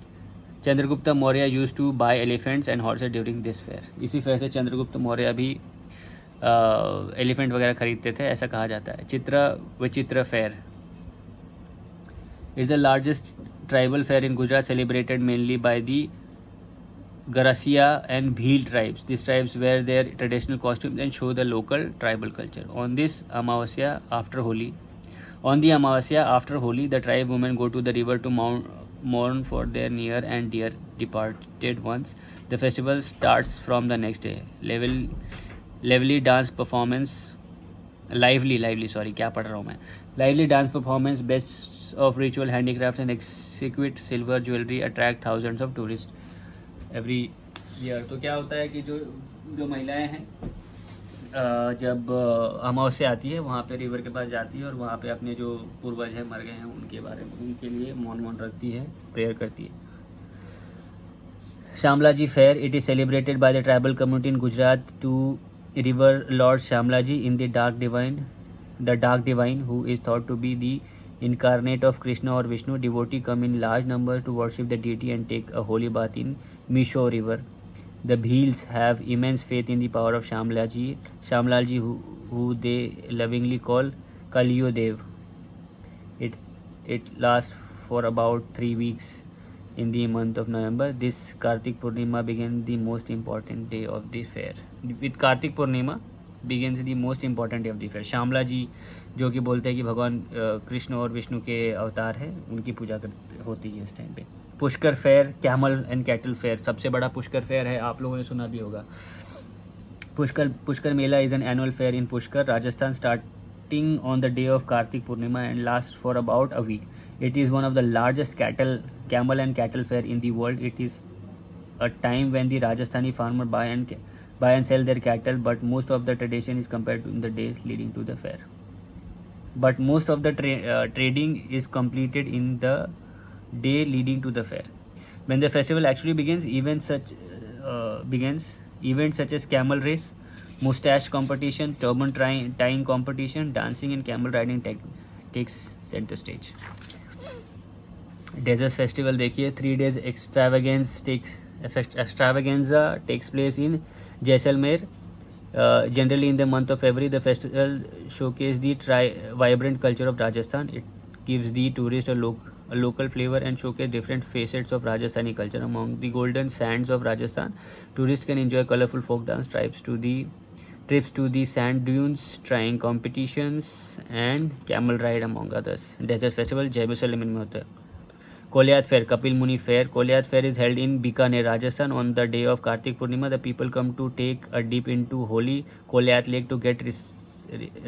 Chandragupta Maurya used to buy elephants and horses during this fair. इसी fair से चंद्रगुप्त मौर्य भी एलिफेंट वगैरह खरीदते थे, ऐसा कहा जाता है। विचित्र fair is the largest tribal fair in Gujarat, celebrated mainly by the Garasia and Bhil tribes. These tribes wear their traditional costumes and show the local tribal culture. On the Amavasya after Holi, the tribe women go to the river to mourn for their near and dear departed ones. The festival starts from the next day. Lively dance performance, best of ritual handicrafts and exquisite silver jewelry attract thousands of tourists every year. तो क्या होता है कि जो महिलाएं हैं जब अमावस्या आती है वहाँ पे रिवर के पास जाती है और वहाँ पे अपने जो पूर्वज हैं मर गए हैं उनके बारे में, उनके लिए मौन रखती है, प्रेयर करती है. Shamlaji Fair, it is celebrated by the tribal community in Gujarat to river Lord Shamlaji in the dark divine who is thought to be the incarnate of Krishna or Vishnu. Devotees come in large numbers to worship the deity and take a holy bath in Misho river. The Bhils have immense faith in the power of Shamlaji who they lovingly call Kaliyo Dev. It lasts for about 3 weeks in the month of November. This Kartik Purnima begins the most important day of the fair. With Kartik Purnima begins the most important day of the fair. Shyamala जी जो कि बोलते हैं कि भगवान कृष्ण और विष्णु के अवतार हैं, उनकी पूजा होती है इस टाइम पे. Pushkar fair, camel and cattle fair, सबसे बड़ा पुष्कर फेयर है, आप लोगों ने सुना भी होगा. Pushkar Mela is an annual fair in Pushkar, Rajasthan, starting on the day of Kartik Purnima and lasts for about a week. It is one of the largest camel and cattle fair in the world. It is a time when the Rajasthani farmer buy and sell their cattle, but most of the tradition is compared to in the days leading to the fair. But most of the trading is completed in the day leading to the fair. When the festival actually begins, Events such as camel race, mustache competition, turban tying competition, dancing and camel riding takes center stage. Desert festival देखिए, 3 days extravaganza takes place in Jaisalmer. Generally in the month of February, the festival showcases the vibrant culture of Rajasthan. It gives the tourist a local flavor and showcase different facets of Rajasthani culture. Among the golden sands of Rajasthan, tourists can enjoy colorful folk dance, trips to the sand dunes, trying competitions and camel ride among others. Desert festival Jaisalmer में होता है. Kolayat Fair, Kapil Muni Fair. Kolayat Fair is held in Bikaner, Rajasthan on the day of Kartik Purnima. The people come to take a dip into holy Kolayat Lake to get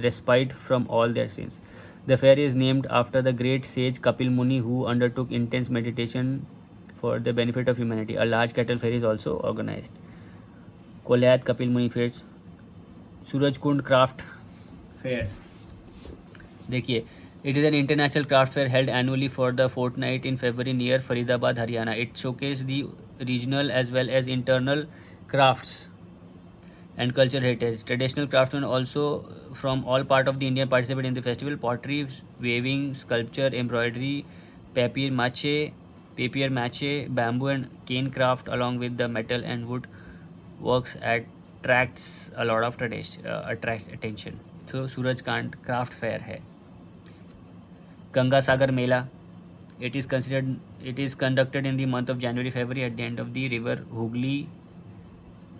respite from all their sins. The fair is named after the great sage Kapil Muni, who undertook intense meditation for the benefit of humanity. A large cattle fair is also organized. Kolayat Kapil Muni Fairs. Surajkund Craft Fairs. देखिए, it is an international craft fair held annually for the fortnight in February near Faridabad, Haryana. It showcases the regional as well as internal crafts and cultural heritage. Traditional craftsmen also from all part of the India participate in the festival. Pottery, weaving, sculpture, embroidery, papier mache, bamboo and cane craft along with the metal and wood works attracts a lot of attracts attention. So Surajkund Craft Fair है. Ganga Sagar Mela. It is conducted in the month of January-February at the end of the river Hooghly,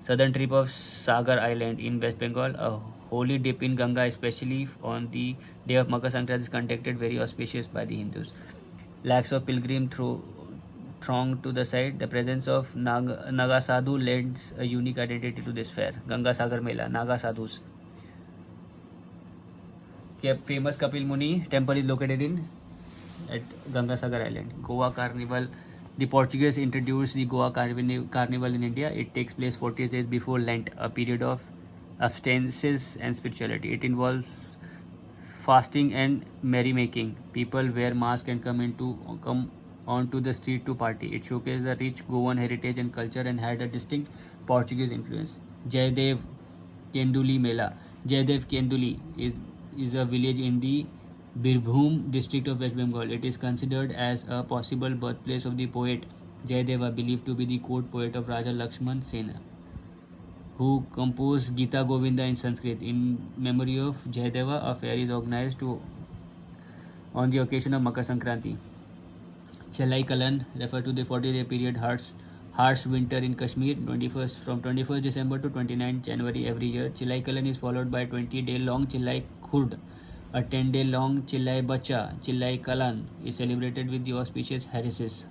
southern tip of Sagar Island in West Bengal. A holy dip in Ganga, especially on the day of Makar Sankranti, is conducted very auspicious by the Hindus. Lakhs of pilgrims throng to the site. The presence of Naga Sadhu lends a unique identity to this fair. Ganga Sagar Mela, Naga Sadhus. Famous Kapil Muni temple is located at Ganga Sagar Island. Goa Carnival. The Portuguese introduced the Goa Carnival in India. It takes place 40 days before Lent, a period of abstinence and spirituality. It involves fasting and merrymaking. People wear masks and come onto the street to party. It showcases the rich Goan heritage and culture and had a distinct Portuguese influence. Jaidev Kenduli Mela. Jaidev Kenduli is a village in the Birbhum district of West Bengal. It is considered as a possible birthplace of the poet Jayadeva, believed to be the court poet of Raja Lakshman Sena, who composed Gita Govinda in Sanskrit. In memory of Jayadeva, a fair is organized on the occasion of Makar Sankranti. Chalai Kalan refer to the 40-day period harsh winter in Kashmir, from 21st December to 29th January every year. Chilai Kalan is followed by 20-day long Chilai Khurd. A 10-day long Chilai Bacha, Chilai Kalan, is celebrated with the auspicious harises,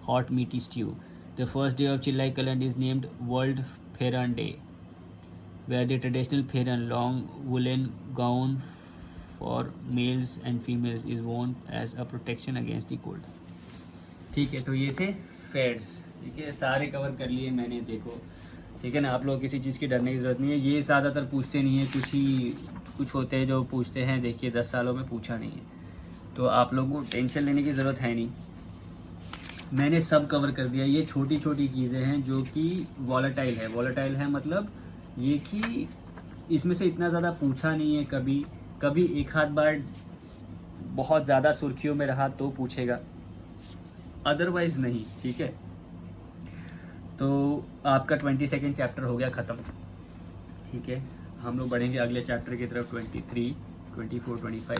hot meaty stew. The first day of Chilai Kalan is named World Pheran Day, where the traditional pheran, long woolen gown for males and females, is worn as a protection against the cold. ठीक है, तो ये थे fears. ठीक है, सारे cover कर लिए मैंने. देखो, ठीक है ना, आप लोग किसी चीज़ की डरने की ज़रूरत नहीं है. ये ज़्यादातर पूछते नहीं है, कुछ होते हैं जो पूछते हैं. देखिए 10 सालों में पूछा नहीं है, तो आप लोगों को टेंशन लेने की ज़रूरत है नहीं. मैंने सब कवर कर दिया. ये छोटी छोटी चीज़ें हैं जो कि वॉलेटाइल है मतलब ये कि इसमें से इतना ज़्यादा पूछा नहीं है. कभी एक आध बार बहुत ज़्यादा सुर्खियों में रहा तो पूछेगा, अदरवाइज़ नहीं. ठीक है, तो आपका 22nd चैप्टर हो गया ख़त्म. ठीक है, हम लोग बढ़ेंगे अगले चैप्टर की तरफ 23, 24, 25.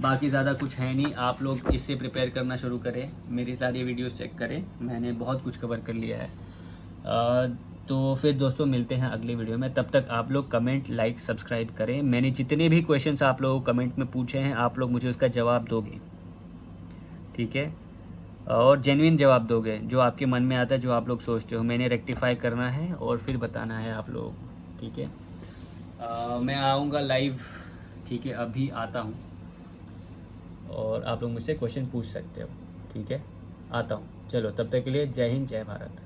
बाकी ज़्यादा कुछ है नहीं. आप लोग इससे प्रिपेयर करना शुरू करें, मेरी सारी वीडियोस चेक करें. मैंने बहुत कुछ कवर कर लिया है. तो फिर दोस्तों मिलते हैं अगले वीडियो में. तब तक आप लोग कमेंट, लाइक, सब्सक्राइब करें. मैंने जितने भी क्वेश्चंस आप लोगों को कमेंट में पूछे हैं, आप लोग मुझे उसका जवाब दोगे. ठीक है, और जेन्युइन जवाब दोगे, जो आपके मन में आता है, जो आप लोग सोचते हो. मैंने रेक्टिफाई करना है और फिर बताना है आप लोगों को. ठीक है, मैं आऊँगा लाइव. ठीक है, अभी आता हूँ और आप लोग मुझसे क्वेश्चन पूछ सकते हो. ठीक है, आता हूँ. चलो, तब तक के लिए जय हिंद, जय भारत.